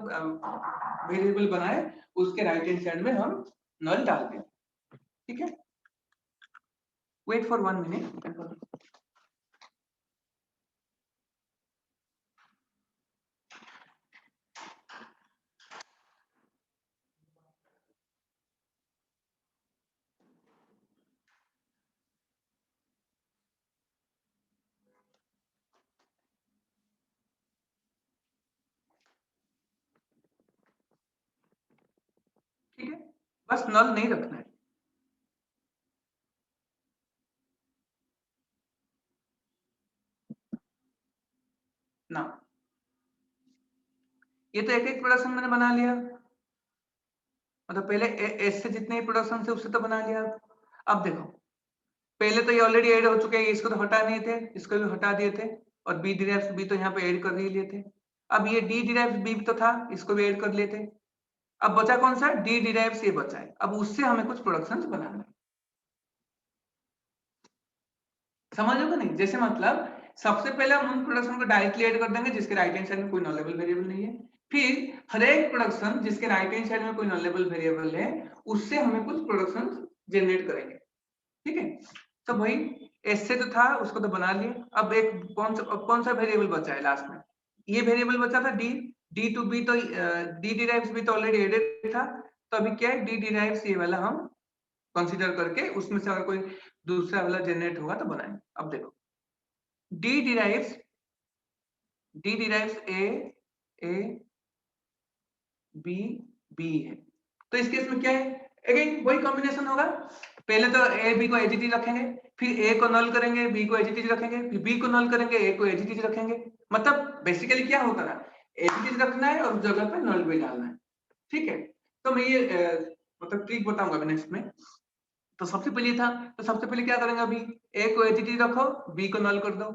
Speaker 3: वेरिएबल बनाए उसके राइट हैंड साइड में हम नल डाल दें। ठीक है, वेट फॉर 1 मिनट। ठीक है, बस नल नहीं रखना है। ना, ये तो एक एक प्रोडक्शन मैंने बना लिया, मतलब पहले एस से जितने प्रोडक्शन थे उससे तो बना लिया। अब देखो पहले तो ये ऑलरेडी ऐड हो चुके हैं, इसको तो हटा नहीं थे, इसको भी हटा दिए थे, और बी डिराइव्स बी तो यहाँ पे ऐड कर ही लिए थे। अब ये डी डिराइव्स बी तो था, इसको भी ऐड कर लिए थे। अब बचा कौन सा, डी डिराइव्स, ये बचा है। अब उससे हमें कुछ प्रोडक्शंस बनाना है, समझोगे नहीं? जैसे मतलब सबसे पहले हम उन प्रोडक्शन को डायरेक्टली ऐड कर देंगे जिसके राइट हैंड साइड में कोई नॉन लेवल वेरिएबल नहीं है, फिर हर एक प्रोडक्शन जिसके राइट हैंड साइड में कोई नॉन लेवल वेरिएबल है उससे हमें कुछ प्रोडक्शन जनरेट करेंगे, ठीक है? तो भाई एस से तो था, उसको तो बना लिए। अब एक कौन सा वेरिएबल बचा है लास्ट में, ये वेरिएबल बचा था डी, डी टू बी, तो डी डिराइव्स बी तो ऑलरेडी एडेड था, तो अभी क्या है, डी डिराइव्स ये वाला हम कंसीडर करके उसमें से अगर कोई दूसरा वाला जनरेट होगा तो बनाएंगे। अब देखो D derives A B B है, तो इस केस में क्या है, अगेन वही कॉम्बिनेशन होगा। पहले तो ए बी को एज इट इज रखेंगे, फिर ए को नल करेंगे, बी को एज इट इज रखेंगे, फिर बी को नल करेंगे, ए को एज इट इज रखेंगे। मतलब बेसिकली क्या होता है, एज इट इज रखना है और उस जगह पे नल भी डालना है, ठीक है? तो मैं ये मतलब ट्रिक बताऊंगा अभी नेक्स्ट में। तो सबसे पहले था, तो सबसे पहले क्या करेंगे, अभी ए को एज इट इज रखो, बी को नल कर दो,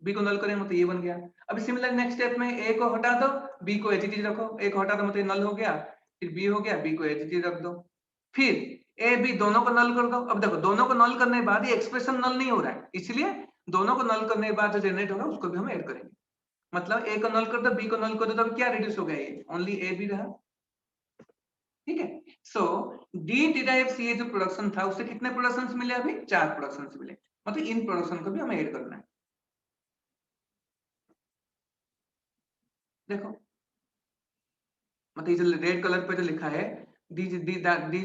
Speaker 3: बी को नल करें मतलब ये बन गया। अभी सिमिलर नेक्स्ट स्टेप में ए को हटा दो, बी को एच रखो, ए को हटा दो मतलब नल हो गया, फिर बी हो गया, बी को एच रख दो, फिर ए बी दोनों को नल कर दो। अब देखो दोनों को नल करने के बाद ये एक्सप्रेशन नल नहीं हो रहा है, इसलिए दोनों को नल करने के बाद जो जनरेट होगा उसको भी हम ऐड करेंगे। मतलब ए को नल कर दो, बी को नल कर दो, तो अभी क्या रिड्यूस हो गया, ये ओनली ए बी रहा, ठीक है? सो डी डिराइव्स ये जो प्रोडक्शन था उससे कितने प्रोडक्शंस मिले, अभी 4 प्रोडक्शंस मिले, मतलब इन प्रोडक्शन को भी हमें ऐड करना है। देखो मतलब ये जो रेड कलर पे जो लिखा है, these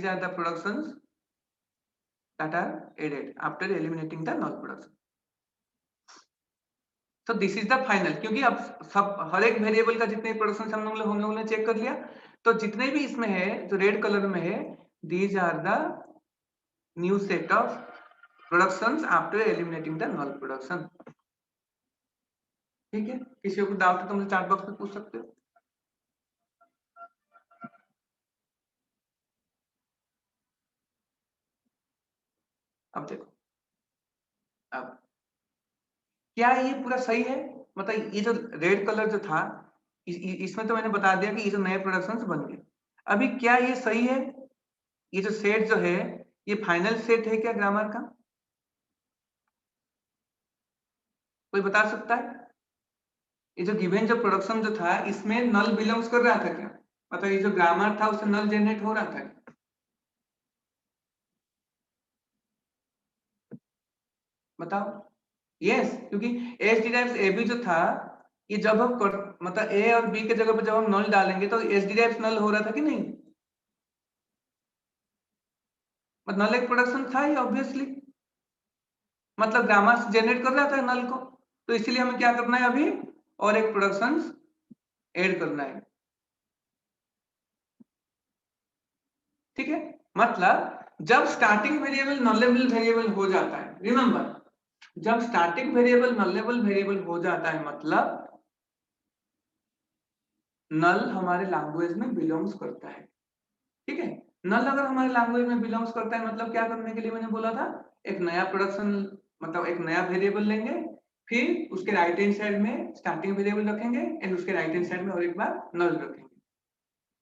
Speaker 3: are the productions that are added after eliminating the null production. So this is the final, क्योंकि अब सब हर एक वेरिएबल का जितने प्रोडक्शन हम लोगों ने चेक कर लिया, तो जितने भी इसमें है जो रेड कलर में है, these are the new set of productions after eliminating the null production, ठीक है? किसी को डाउट है तो मुझे चैट बॉक्स में पूछ सकते हो। अब देखो, अब क्या ये पूरा सही है, मतलब ये जो रेड कलर जो था इसमें तो मैंने बता दिया कि ये जो नए प्रोडक्शंस बन गए। अभी क्या ये सही है, ये जो सेट जो है ये फाइनल सेट है क्या ग्रामर का, कोई बता सकता है? ये जो गिवन जो प्रोडक्शन जो था इसमें नल बिलोंग्स कर रहा था क्या, मतलब ये जो ग्रामर था उससे नल जनरेट हो रहा था क्या? बताओ। यस, क्योंकि एस डिराइव्स ए बी जो था, ये जब हम मतलब ए और बी के जगह पर जब हम नल डालेंगे तो एस डिराइव्स नल हो रहा था कि नहीं, मतलब नल एक प्रोडक्शन था ही ऑब्वियसली, मतलब ग्रामर से जनरेट कर रहा था नल को, तो इसीलिए हमें क्या करना है अभी, और एक प्रोडक्शन ऐड करना है, ठीक है? मतलब जब starting variable non level variable हो जाता है, रिमेंबर जब starting variable non level variable हो जाता है मतलब नल हमारे लैंग्वेज में बिलोंग्स करता है, ठीक है? नल अगर हमारे लैंग्वेज में बिलोंग्स करता है मतलब क्या करने के लिए मैंने बोला था, एक नया प्रोडक्शन मतलब एक नया वेरिएबल लेंगे, फिर उसके राइट हैंड साइड में स्टार्टिंग वेरिएबल रखेंगे एंड उसके राइट हैंड साइड में और एक बार नल रखेंगे।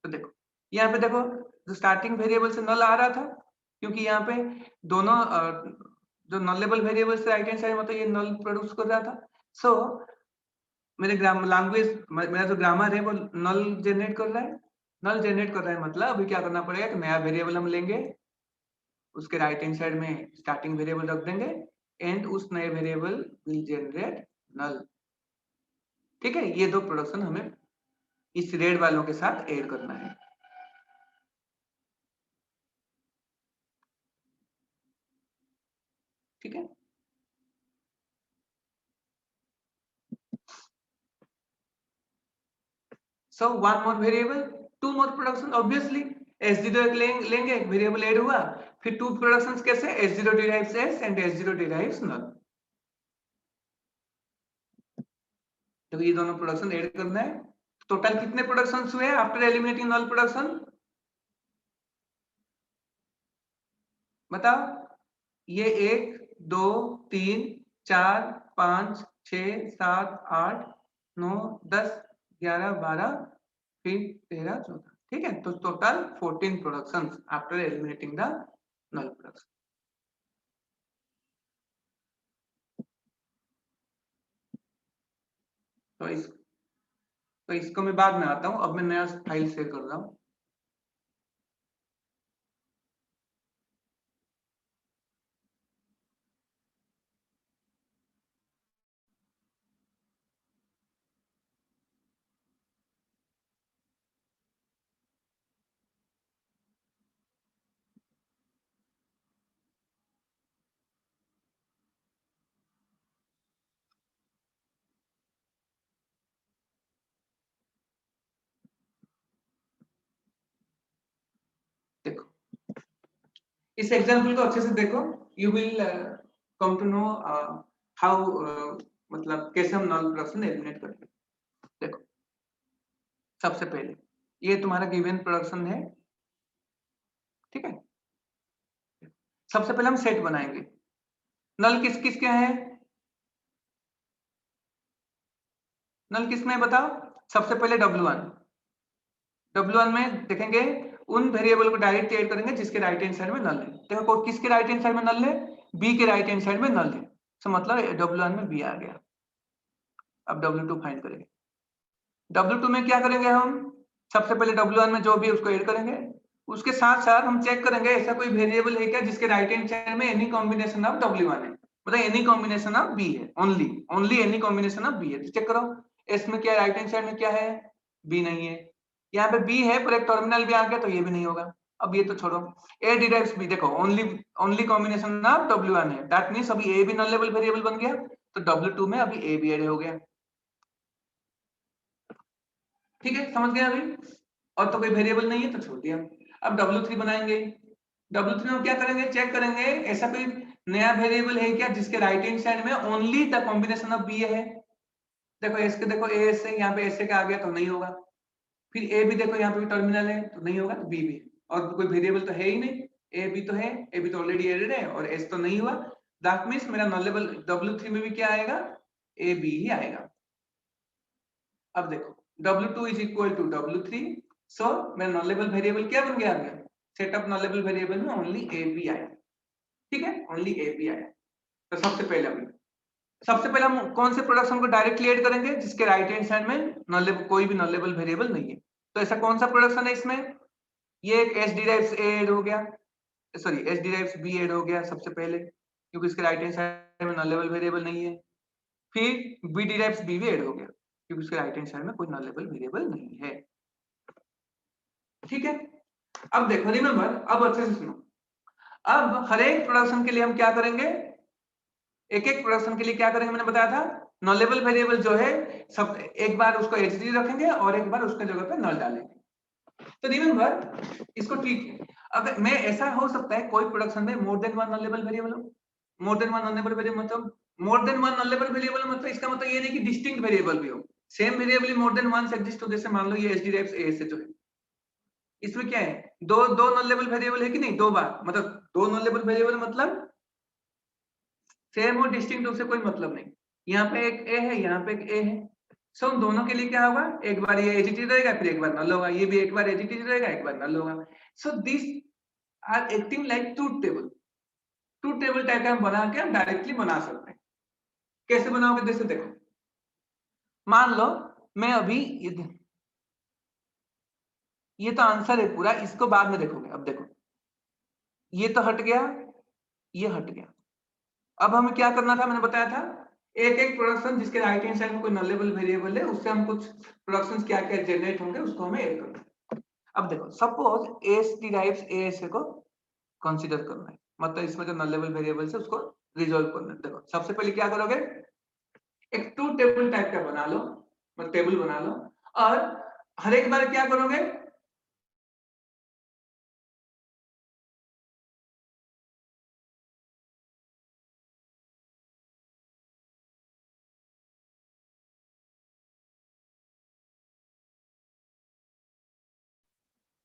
Speaker 3: तो देखो यहाँ पे देखो जो स्टार्टिंग वेरिएबल से नल आ रहा था, क्योंकि यहाँ पे दोनों जो नॉन लेवल वेरिएबल से राइट हैंड साइड मतलब ये नल प्रोड्यूस कर रहा था। सो मेरे लैंग्वेज मेरा जो ग्रामर है वो नल जनरेट कर रहा है, नल जनरेट कर रहा है मतलब अभी क्या करना पड़ेगा कि नया वेरिएबल हम लेंगे, उसके राइट हैंड साइड में स्टार्टिंग वेरिएबल रख देंगे एंड उस नए वेरिएबल विल जनरेट नल, ठीक है? ये दो प्रोडक्शन हमें इस रेड वालों के साथ ऐड करना है, ठीक है? So one more variable, two more production, obviously S0 एक लेंगे, एक वेरिएबल ऐड हुआ, फिर टू प्रोडक्शंस कैसे, S0 derives S and S0 derives null। तो ये दोनों प्रोडक्शन ऐड करना है। टोटल कितने प्रोडक्शंस हुए आफ्टर एलिमिनेटिंग नल प्रोडक्शन, बताओ। ये 1 2 3 4 5 6 7 8 9 10 11 12 फिर 13 14, ठीक है। तो total 14 productions after eliminating the null production. तो इसको मैं बाद में आता हूँ, अब मैं नया फाइल शेयर कर रहा हूँ। देखो इस एग्जांपल को अच्छे से देखो, you will come to know how, मतलब कैसे हम नॉन प्रोडक्शन एलिमिनेट करेंगे। देखो सबसे पहले ये तुम्हारा गिवन प्रोडक्शन है, ठीक है। सबसे पहले हम सेट बनाएंगे। नल किस किस के हैं, नल किस में बताओ। सबसे पहले W1 में देखेंगे उन वेरिएबल को डायरेक्ट ऐड करेंगे जिसके राइट हैंड साइड में नल है। देखो किसके राइट हैंड साइड में नल है, बी के राइट हैंड साइड में नल है, तो मतलब W1 में बी आ गया। अब W2 फाइंड करेंगे। W2 में क्या करेंगे हम, सबसे पहले W1 में जो भी है उसको ऐड करेंगे, उसके साथ साथ हम चेक करेंगे ऐसा कोई वेरिएबल है क्या जिसके राइट हैंड साइड में एनी कॉम्बिनेशन ऑफ W1 है, मतलब एनी कॉम्बिनेशन ऑफ B है, only any combination of B है। तो चेक करो S में क्या, राइट हैंड साइड में क्या है, B नहीं है। यहाँ पे B है पर एक टर्मिनल भी आ गया तो ये भी नहीं होगा। अब ये तो छोड़ो, A डिराइव्स B, देखो ओनली कॉम्बिनेशन ऑफ W1 है, दैट मींस अभी A भी नॉन लेवल वेरिएबल बन गया, तो W2 में अभी A भी ऐड हो गया। ठीक है, समझ गए अभी। और तो कोई वेरिएबल नहीं है तो छोड़ दिया। अब W3 बनाएंगे। W3 में क्या करेंगे, चेक करेंगे ऐसा कोई नया वेरिएबल है क्या जिसके राइट हैंड साइड में only the combination of B है। देखो एस के, देखो ए से यहाँ पे ऐसे का आ गया तो नहीं होगा, फिर ए भी देखो यहाँ पे टर्मिनल है तो नहीं होगा, तो बी भी, और कोई वेरिएबल तो है ही नहीं, ए भी तो है, ए भी तो ऑलरेडी एडेड है, और एस तो नहीं हुआ, दैट मींस मेरा नॉन लेवल W3 में भी क्या आएगा, ए बी ही आएगा। अब देखो W2 is equal to W3, सो मेरा नॉन लेवल वेरिएबल क्या बन गया, सेटअप नॉन लेवल वेरिएबल में ओनली ए बी आया, ठीक है, ओनली ए बी आया। तो सबसे पहले हम कौन से प्रोडक्शन को डायरेक्टली ऐड करेंगे जिसके राइट हैंड साइड में कोई भी नॉन लेवल वेरिएबल नहीं है। तो ऐसा कौन सा प्रोडक्शन है इसमें, ये एक S डिराइव्स A ऐड हो गया, sorry S derives B add हो गया सबसे पहले, क्योंकि इसके राइट हैंड साइड में नॉन लेवल वेरिएबल नहीं है। फिर B डिराइव्स B भी ऐड हो गया क्योंकि उसके राइट हैंड साइड में कोई नॉन लेवल वेरिएबल नहीं है, ठीक है। अब देखो रिमेंबर, अब अच्छे से सुनो, अब हर एक प्रोडक्शन के लिए हम क्या करेंगे, एक एक प्रोडक्शन के लिए क्या करेंगे, मैंने बताया था नॉन लेवल वेरिएबल जो है सब एक बार उसको एचडी रखेंगे और एक बार उसके जगह पे नल डालेंगे। तो रिमेंबर इसको ठीक, अगर मैं ऐसा हो सकता है कोई प्रोडक्शन में more than one non level variable हो, more than one non level variable मतलब more than one non level variable मतलब इसका मतलब ये नहीं कि डिस्टिंक्ट वेरिएबल भी हो, सेम वेरिएबल मोर देन वन एग्जिस्ट हो, जैसे मान लो ये एच डिराइव्स ए से जो है, इसमें क्या है, दो नॉन लेवल वेरिएबल है कि नहीं, दो बार, मतलब दो नॉन लेवल वेरिएबल मतलब सेम और डिस्टिंक्ट उससे कोई मतलब नहीं। यहाँ पे एक ए है, यहाँ पे एक ए है, सो उन दोनों के लिए क्या होगा, एक बार ये एजीटी रहेगा फिर एक बार नल होगा, ये भी एक बार एजीटी रहेगा एक बार नल होगा। So this are acting like truth table type का हम बना के हम डायरेक्टली बना सकते हैं। कैसे बनाओगे, जैसे देखो मान लो मैं अभी ये तो आंसर है पूरा, इसको बाद में देखोगे। अब देखो ये तो हट गया, ये हट गया, अब हमें क्या करना था, मैंने बताया था एक एक प्रोडक्शन जिसके राइट हैंड साइड में कोई नॉन लेवल वेरिएबल है उससे हम कुछ प्रोडक्शंस क्या क्या जनरेट होंगे उसको हमें ऐड करना है। अब देखो सपोज एस डिराइव्स ए से को कंसीडर करना है, मतलब इसमें जो नॉन लेवल वेरिएबल है उसको रिजॉल्व करना है। देखो सबसे पहले क्या करोगे, एक ट्रूथ टेबल टाइप का बना लो, मतलब टेबल बना लो, और हर एक बार क्या करोगे,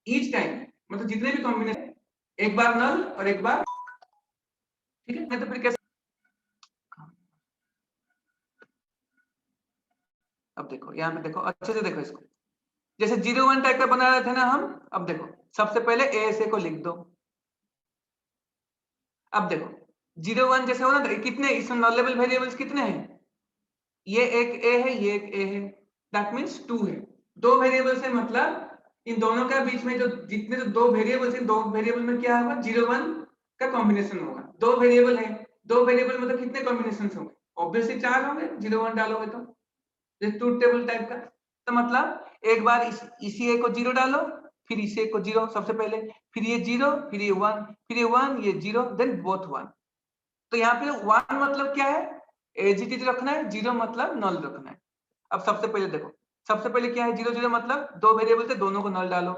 Speaker 3: ईच टाइम, मतलब जितने भी कॉम्बिनेशन, एक बार नल और एक बार, ठीक है। नहीं तो फिर कैसे, अब देखो यहाँ पे देखो अच्छे से देखो इसको, जैसे 0 1 टाइप का बना रहे थे ना हम। अब देखो सबसे पहले ASA को लिख दो। अब देखो 0 1 जैसे हो ना, तो कितने इसमें नॉन लेवल वेरिएबल्स कितने हैं, ये एक A है, ये एक A है, दैट मींस 2 है। दो वेरिएबल्स है, मतलब इन दोनों का बीच में जो जितने जो दो वेरिएबल्स हैं, दो वेरिएबल में क्या होगा, 0 1 का कॉम्बिनेशन होगा। दो वेरिएबल है, दो वेरिएबल मतलब कितने कॉम्बिनेशन होंगे, ऑब्वियसली 4 होंगे 0 1 डालोगे तो, जैसे ट्रूथ टेबल टाइप का। तो मतलब एक बार इसी A को 0 डालो, फिर इसी A को 0 सबसे पहले, फिर ये 0, फिर ये 1, फिर ये 1, ये 0, देन बोथ 1। तो यहाँ पे 1 मतलब क्या है, एज इट इज रखना है, 0 मतलब नल रखना है। अब सबसे पहले देखो, सबसे पहले क्या है, 0 0 मतलब दो वेरिएबल थे, दोनों को नल डालो।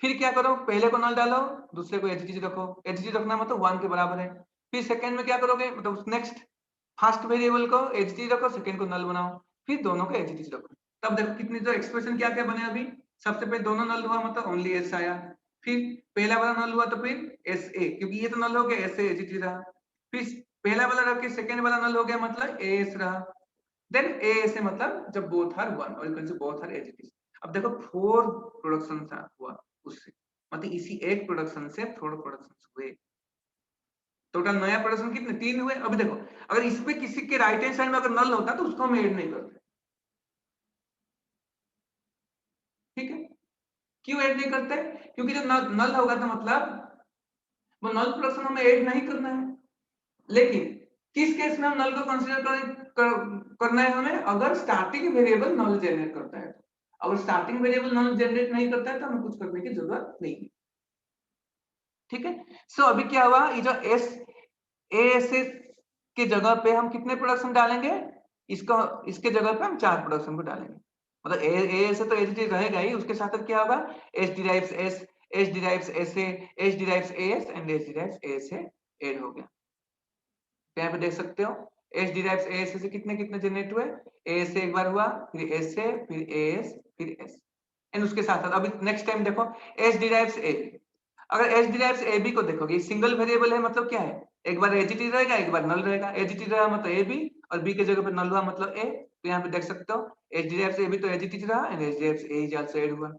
Speaker 3: फिर क्या करो, पहले को नल डालो, दूसरे को एज इट इज रखो। एज इट इज रखना मतलब 1 के बराबर है। फिर सेकंड में क्या करोगे, मतलब नेक्स्ट फर्स्ट वेरिएबल को एज इट इज रखो, सेकंड को नल बनाओ, फिर दोनों को एज इट इज रखो। तब देखो कितनी जो एक्सप्रेशन क्या क्या बने अभी। सबसे पहले दोनों नल हुआ मतलब ओनली एस आया, फिर पहला वाला नल हुआ तो फिर एस ए, क्योंकि ये तो नल हो गया, S A as it is रहा। फिर पहला वाला रख के सेकंड वाला नल हो गया मतलब ए एस रहा, देन ए एस ए मतलब जब बोथ आर 1 और equal to both are as it is. अब देखो 4 प्रोडक्शन हुआ उससे, मतलब इसी एक प्रोडक्शन से 4 प्रोडक्शन हुए। टोटल नया प्रोडक्शन कितने, 3 हुए। अभी देखो अगर इस पे किसी के राइट हैंड साइड में अगर नल होता तो उसको हम ऐड नहीं करते, ठीक है। क्यों ऐड नहीं करते, क्योंकि जब नल होगा तो मतलब वो नल प्रोडक्शन हमें ऐड नहीं करना है। लेकिन किस केस में हम नल को कंसीडर करना है हमें, अगर स्टार्टिंग वेरिएबल नल जनरेट करता है। अगर स्टार्टिंग वेरिएबल नल जनरेट नहीं करता है तो हमें कुछ करने की जरूरत नहीं है, ठीक है। सो अभी क्या हुआ, ये जो एस एएसएस के जगह पे हम कितने प्रोडक्शन डालेंगे, इसको इसके जगह पे हम 4 प्रोडक्शन को डालेंगे। मतलब एएसए तो एच रहेगा ही, उसके साथ क्या होगा, H derives S, H derives S A, H derives A S and H derives A S A add हो गया। यहाँ पे देख सकते हो एच डिराइव्स एएसए से कितने कितने जनरेट हुए, एएसए एक बार हुआ, फिर एसए, फिर एएस, फिर एस, एंड उसके साथ साथ अभी नेक्स्ट टाइम देखो एच डिराइव्स ए। अगर एच डिराइव्स ए बी को देखोगे, सिंगल वेरिएबल है मतलब क्या है, एक बार एजीटी रहेगा, एक बार नल रहेगा। एजीटी रहा मतलब ए बी, और बी के जगह पे नल हुआ मतलब ए। तो यहाँ पे देख सकते हो एच डिराइव्स ए बी तो एजीटी रहा, and H derives A is also add हुआ,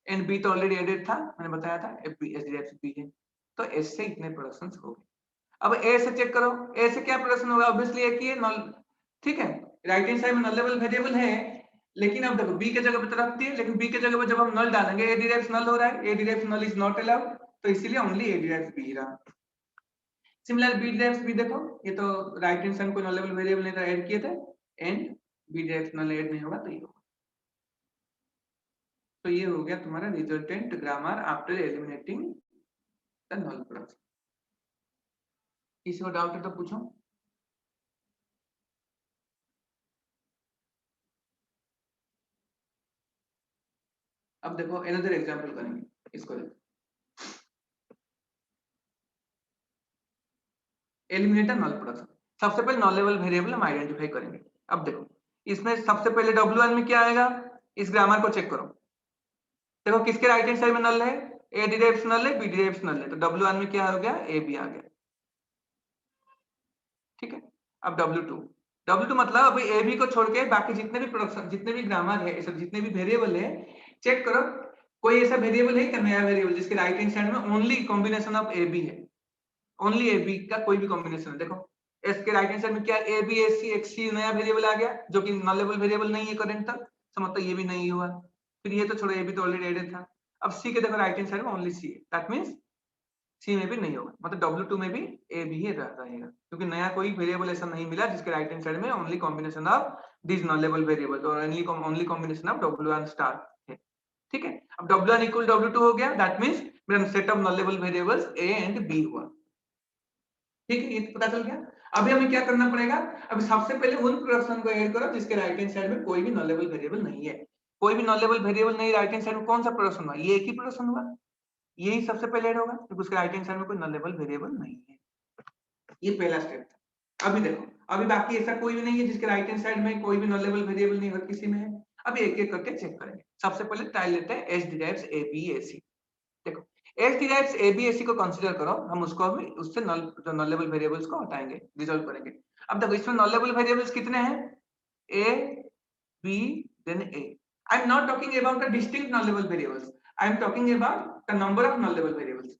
Speaker 3: एंड बी तो ऑलरेडी एडेड था, मैंने बताया था एच डिराइव्स बी है। तो एस से इतने प्रोडक्शंस हो गए। अब ए से चेक करो, ए से क्या प्रोडक्शन होगा, ऑब्वियसली एक ही है नल, ठीक है। राइट हैंड साइड में नल लेवल वेरिएबल है, लेकिन अब देखो बी के जगह पे तो रखती है, लेकिन बी के जगह पे जब हम नल डालेंगे, ए डिराइव्स नल हो रहा है, A derives null is not allowed, तो इसीलिए ओनली ए डिराइव्स बी रहा। सिमिलर बी डिराइव्स बी देखो, ये तो राइट हैंड साइड को नल लेवल वेरिएबल ने ऐड किए थे, and B derives null add नहीं होगा तो ये होगा। तो ये हो गया तुम्हारा resultant grammar after eliminating the null production. किसी को डाउट है तो पूछो। अब देखो अनदर एग्जांपल करेंगे, इसको देखो एलिमिनेट नल प्रोडक्शन। सबसे पहले नॉन लेवल वेरिएबल हम आइडेंटिफाई करेंगे। अब देखो इसमें सबसे पहले W1 में क्या आएगा, इस ग्रामर को चेक करो। देखो किसके राइट हैंड साइड में नल है, ए डिराइव्स नल है, बी डिराइव्स नल है, तो W1 में क्या हो गया, ए बी आ गया, ठीक है। अब W2 मतलब अभी ए बी को छोड़ के बाकी जितने भी प्रोडक्शन, जितने भी ग्रामर है, जितने भी वेरिएबल है, चेक करो कोई ऐसा वेरिएबल है क्या, नया वेरिएबल जिसके राइट हैंड साइड में only combination of A B है, ओनली ए बी का कोई भी कॉम्बिनेशन है। देखो एस के राइट हैंड साइड में क्या, A B S C X C नया वेरिएबल आ गया, जो कि नॉन लेवल वेरिएबल नहीं है करंट तक, तो मतलब ये भी नहीं हुआ। फिर ये तो छोड़ो, ए बी तो ऑलरेडी एडेड था। अब सी के देखो राइट हैंड साइड में ओनली सी है, दैट मींस सी में भी नहीं होगा, मतलब W2 में भी ए बी ही रहेगा, क्योंकि नया कोई वेरिएबल ऐसा नहीं मिला जिसके राइट हैंड साइड में only combination of this non level variable, और only combination of W1 star है, ठीक है। अब W1 इक्वल W2 हो गया, दैट मींस मेरा set of non level variables A and B हुआ, ठीक है। ये पता चल गया। अभी हमें क्या करना पड़ेगा, अभी सबसे पहले उन प्रोडक्शन को ऐड करो जिसके राइट हैंड साइड में कोई भी नॉन लेवल वेरिएबल नहीं है। कोई भी नॉन लेवल वेरिएबल नहीं राइट हैंड साइड में, कौन सा प्रोडक्शन हुआ, ये एक ही प्रोडक्शन हुआ, यही सबसे पहले ऐड होगा क्योंकि उसके राइट हैंड साइड में कोई नॉन लेवल वेरिएबल नहीं है। ये पहला स्टेप था। अभी देखो अभी बाकी ऐसा कोई भी नहीं है जिसके राइट हैंड साइड में कोई भी नॉन लेवल वेरिएबल नहीं, हर किसी में है। अभी एक एक करके चेक करेंगे। सबसे पहले ट्राई लेते हैं एच डिराइव्स ए बी ए सी। देखो एच डिराइव्स ए बी ए सी को कंसीडर करो, हम उसको अभी उससे जो नॉन लेवल वेरिएबल्स को हटाएंगे, रिजॉल्व करेंगे। अब देखो इसमें नॉन लेवल वेरिएबल्स कितने हैं, A B then A. I am not talking about the distinct non level variables, I am talking about the number of non level variables.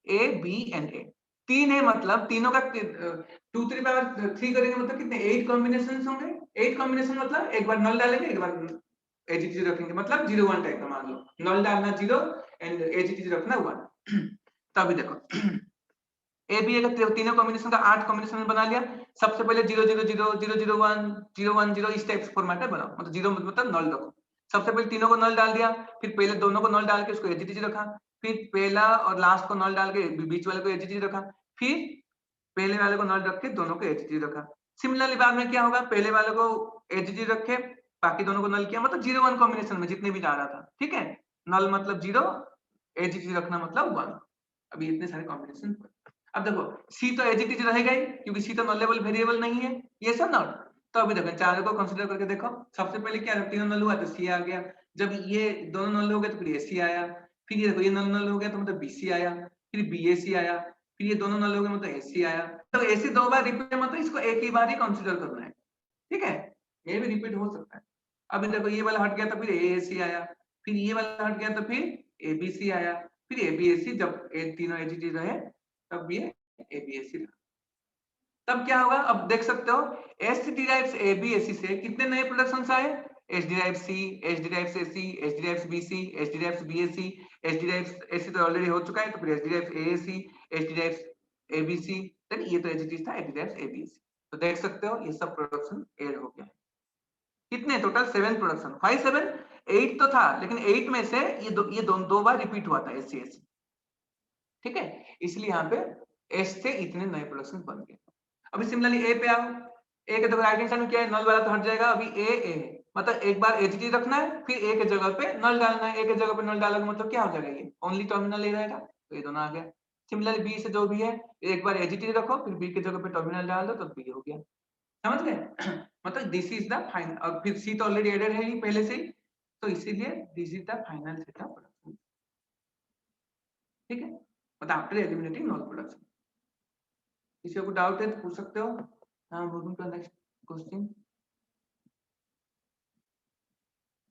Speaker 3: A B and A तीन है, मतलब तीनों का 2 3 power 3 करेंगे मतलब कितने 8 कॉम्बिनेशंस होंगे। 8 कॉम्बिनेशन मतलब एक बार नल डालेंगे, एक बार एजीटी रखेंगे, मतलब 0 1 टाइप का मान लो, नल डालना 0 एंड एजीटी रखना 1। तो अभी देखो ए बी का तीनों कॉम्बिनेशन का 8 कॉम्बिनेशन बना लिया। सबसे पहले 0 0 0 0 0 1 0 1 0 इस टाइप फॉर्मेट में बनाओ, मतलब 0 मतलब नल रखो। सबसे पहले तीनों को नल डाल दिया, फिर पहले दोनों को नल डाल के उसको एजीटी रखा, फिर पहला और लास्ट को नल डाल के बीच वाले को एजीटी रखा, फिर पहले वाले को नल रख के दोनों को एजीटी रखा। सिमिलरली बाद में क्या होगा, पहले वाले को एजीटी रखे, बाकी दोनों को नल किया, मतलब 0 1 कॉम्बिनेशन में जितने भी जा रहा था, ठीक है। नल मतलब 0, एजीटी रखना मतलब 1। अभी इतने सारे कॉम्बिनेशन। अब देखो सी तो एजीटी रहेगा ही, क्योंकि सी तो नॉन लेवल वेरिएबल नहीं है, ये सब नॉट। तो अभी देखो चारों को कंसीडर करके देखो, सबसे पहले क्या तीनों नल हुआ तो सी आ गया, जब ये दोनों नल हो गए तो फिर एसी आया, फिर ये देखो ये नल हो गया तो मतलब बीसी आया, फिर बीएसी आया, फिर ये दोनों नल हो गए मतलब एसी आया। तो एसी 2 बार रिपीट मतलब इसको एक ही बार ही कंसीडर करना है, ठीक है, ये भी रिपीट हो सकता है। अभी देखो ये वाला हट गया तो फिर एएसी आया, फिर ये वाला हट गया तो फिर एबीसी आया, फिर एबीएसी, जब तीनों एजीटी रहे तब ये एबीएसी रहा। तब क्या होगा, अब देख सकते हो एस डिराइव्स एबीएसी से कितने नए प्रोडक्शंस आए, H derives C, H derives AC, H derives BC, H derives BAC, H derives AC तो ऑलरेडी हो चुका है, तो फिर H derives AAC, H derives ABC, then ये तो एजीटी था एच डिराइव्स एबीसी। तो देख सकते हो ये सब प्रोडक्शन ऐड हो गया। कितने टोटल 7 प्रोडक्शन, 5 7 8 तो था, लेकिन 8 में से ये दो बार रिपीट हुआ था एससी एससी, ठीक है, इसलिए यहाँ पे एस से इतने नए प्रोडक्शन बन गए। अभी सिमिलरली ए पे आओ, ए के तो राइट हैंड साइड में क्या है, नल वाला तो हट जाएगा। अभी ए मतलब एक बार एचटी रखना है, फिर ए के जगह पे नल डालना है, ए के जगह पे नल डालोगे मतलब क्या हो जाएगा, ये ओनली टर्मिनल ए रहेगा, तो ये दोनों आ गया। सिमिलरली बी से जो भी है, एक बार एचटी रखो, फिर बी के जगह पे टर्मिनल डाल दो तो बी हो गया, समझ गए। मतलब दिस इज द फाइनल, और फिर सी तो ऑलरेडी एडेड है ही पहले से ही, तो इसीलिए this is the final setup production, ठीक है, मतलब आफ्टर एलिमिनेटिंग नॉन प्रोडक्शन। किसी को डाउट है तो पूछ सकते हो। हाँ, मूविंग टू नेक्स्ट क्वेश्चन।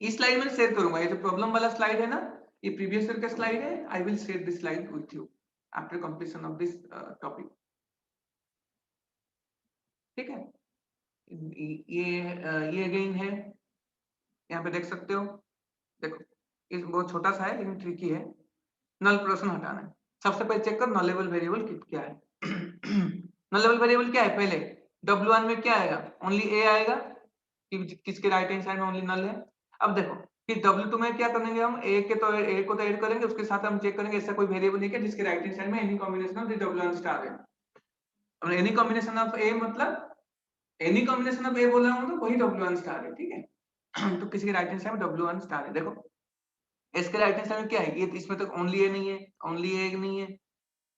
Speaker 3: इस स्लाइड में शेयर करूंगा, ये जो प्रॉब्लम वाला स्लाइड है ना, ये प्रीवियस ईयर का स्लाइड है, I will share this slide with you after completion of this topic, ठीक है। ये अगेन है, यहाँ पे देख सकते हो, देखो इस बहुत छोटा सा है लेकिन ट्रिकी है। नल प्रोडक्शन हटाना है, सबसे पहले चेक करो नल लेवल वेरिएबल क्या है। नल लेवल वेरिएबल क्या है, पहले W1 में क्या आएगा, ओनली ए आएगा, किसके राइट हैंड साइड में ओनली नल है। अब देखो फिर W2 में क्या करेंगे, हम ए को तो ऐड करेंगे, उसके साथ हम चेक करेंगे ऐसा कोई वेरिएबल है क्या जिसके राइट हैंड साइड में any combination of W1 star है। अब एनी कॉम्बिनेशन ऑफ ए मतलब एनी कॉम्बिनेशन ऑफ ए बोल रहा हूं तो वही W1 स्टार है, ठीक है। तो किसी के राइट हैंड साइड में W1 स्टार है, देखो इसके राइट हैंड साइड में क्या है, ये इसमें तो ओनली ए नहीं है, ओनली ए नहीं है,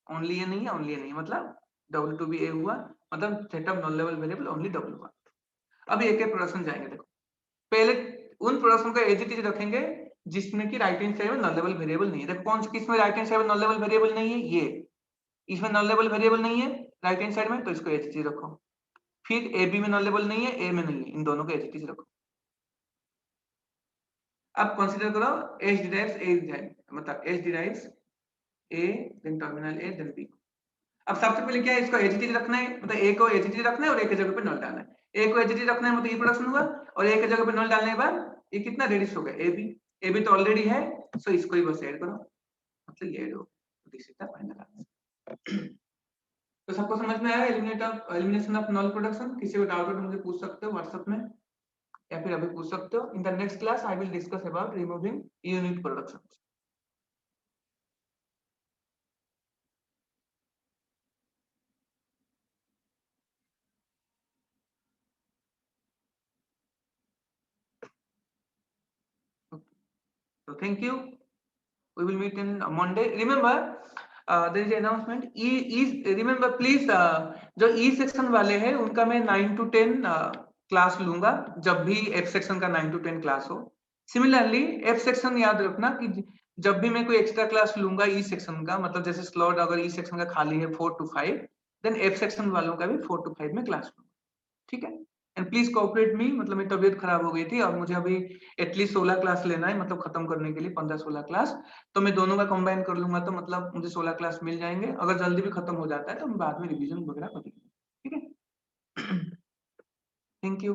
Speaker 3: ओनली ए नहीं है, ओनली ए नहीं है, मतलब W2 भी ए हुआ, मतलब setup non level variable only W1। अब एक एक प्रोडक्शन जाएंगे, देखो पहले उन प्रोडक्शन को एज इट इज रखेंगे जिसमें कि राइट हैंड साइड में नॉन लेवल वेरिएबल नहीं है। देखो कौन सी किसमें राइट हैंड साइड में नॉन लेवल वेरिएबल नहीं है, ये इसमें नॉन लेवल वेरिएबल नहीं है राइट हैंड साइड में, तो इसको एज इट इज रखो। फिर ए बी में नॉन लेवल नहीं है, ए में नहीं है, इन दोनों को एज इट इज रखो। अब कंसीडर करो एच डिराइव्स ए, मतलब H derives A then terminal A then B. अब सबसे पहले क्या है, इसको एचटी रखना है, मतलब ए को एचटी रखना है और ए की जगह पे नल डालना है। ए को एचटी रखना है मतलब ये प्रोडक्शन हुआ, और ए की जगह पे नल डालने के बाद ये कितना रेडियस हो गया, ए बी तो ऑलरेडी है, सो इसको ही बस ऐड करो, मतलब ये ऐड हो, this is the final answer. तो सबको समझ में आया एलिमिनेशन ऑफ नल प्रोडक्शन। किसी को डाउट हो तो मुझे पूछ सकते हो व्हाट्सएप में, या फिर अभी पूछ सकते हो। In the next class I will discuss about removing unit production. So thank you. We will meet in Monday. Remember, there is an announcement. Remember please, जो E section वाले हैं उनका मैं 9 to 10 क्लास लूंगा जब भी एफ सेक्शन का 9 to 10 class हो। सिमिलरली एफ सेक्शन याद रखना कि जब भी मैं कोई एक्स्ट्रा क्लास लूंगा ई सेक्शन का, मतलब जैसे स्लॉट अगर ई सेक्शन का खाली है 4 to 5, देन एफ सेक्शन वालों का भी 4 to 5 में क्लास लूंगा, ठीक है। एंड प्लीज कोऑपरेट मी, मतलब मेरी तबीयत खराब हो गई थी और मुझे अभी एटलीस्ट 16 क्लास लेना है, मतलब खत्म करने के लिए 15-16 क्लास, तो मैं दोनों का कंबाइन कर लूंगा तो मतलब मुझे 16 क्लास मिल जाएंगे। अगर जल्दी भी खत्म हो जाता है तो हम बाद में रिवीजन वगैरह कर लेंगे, ठीक है। Thank you.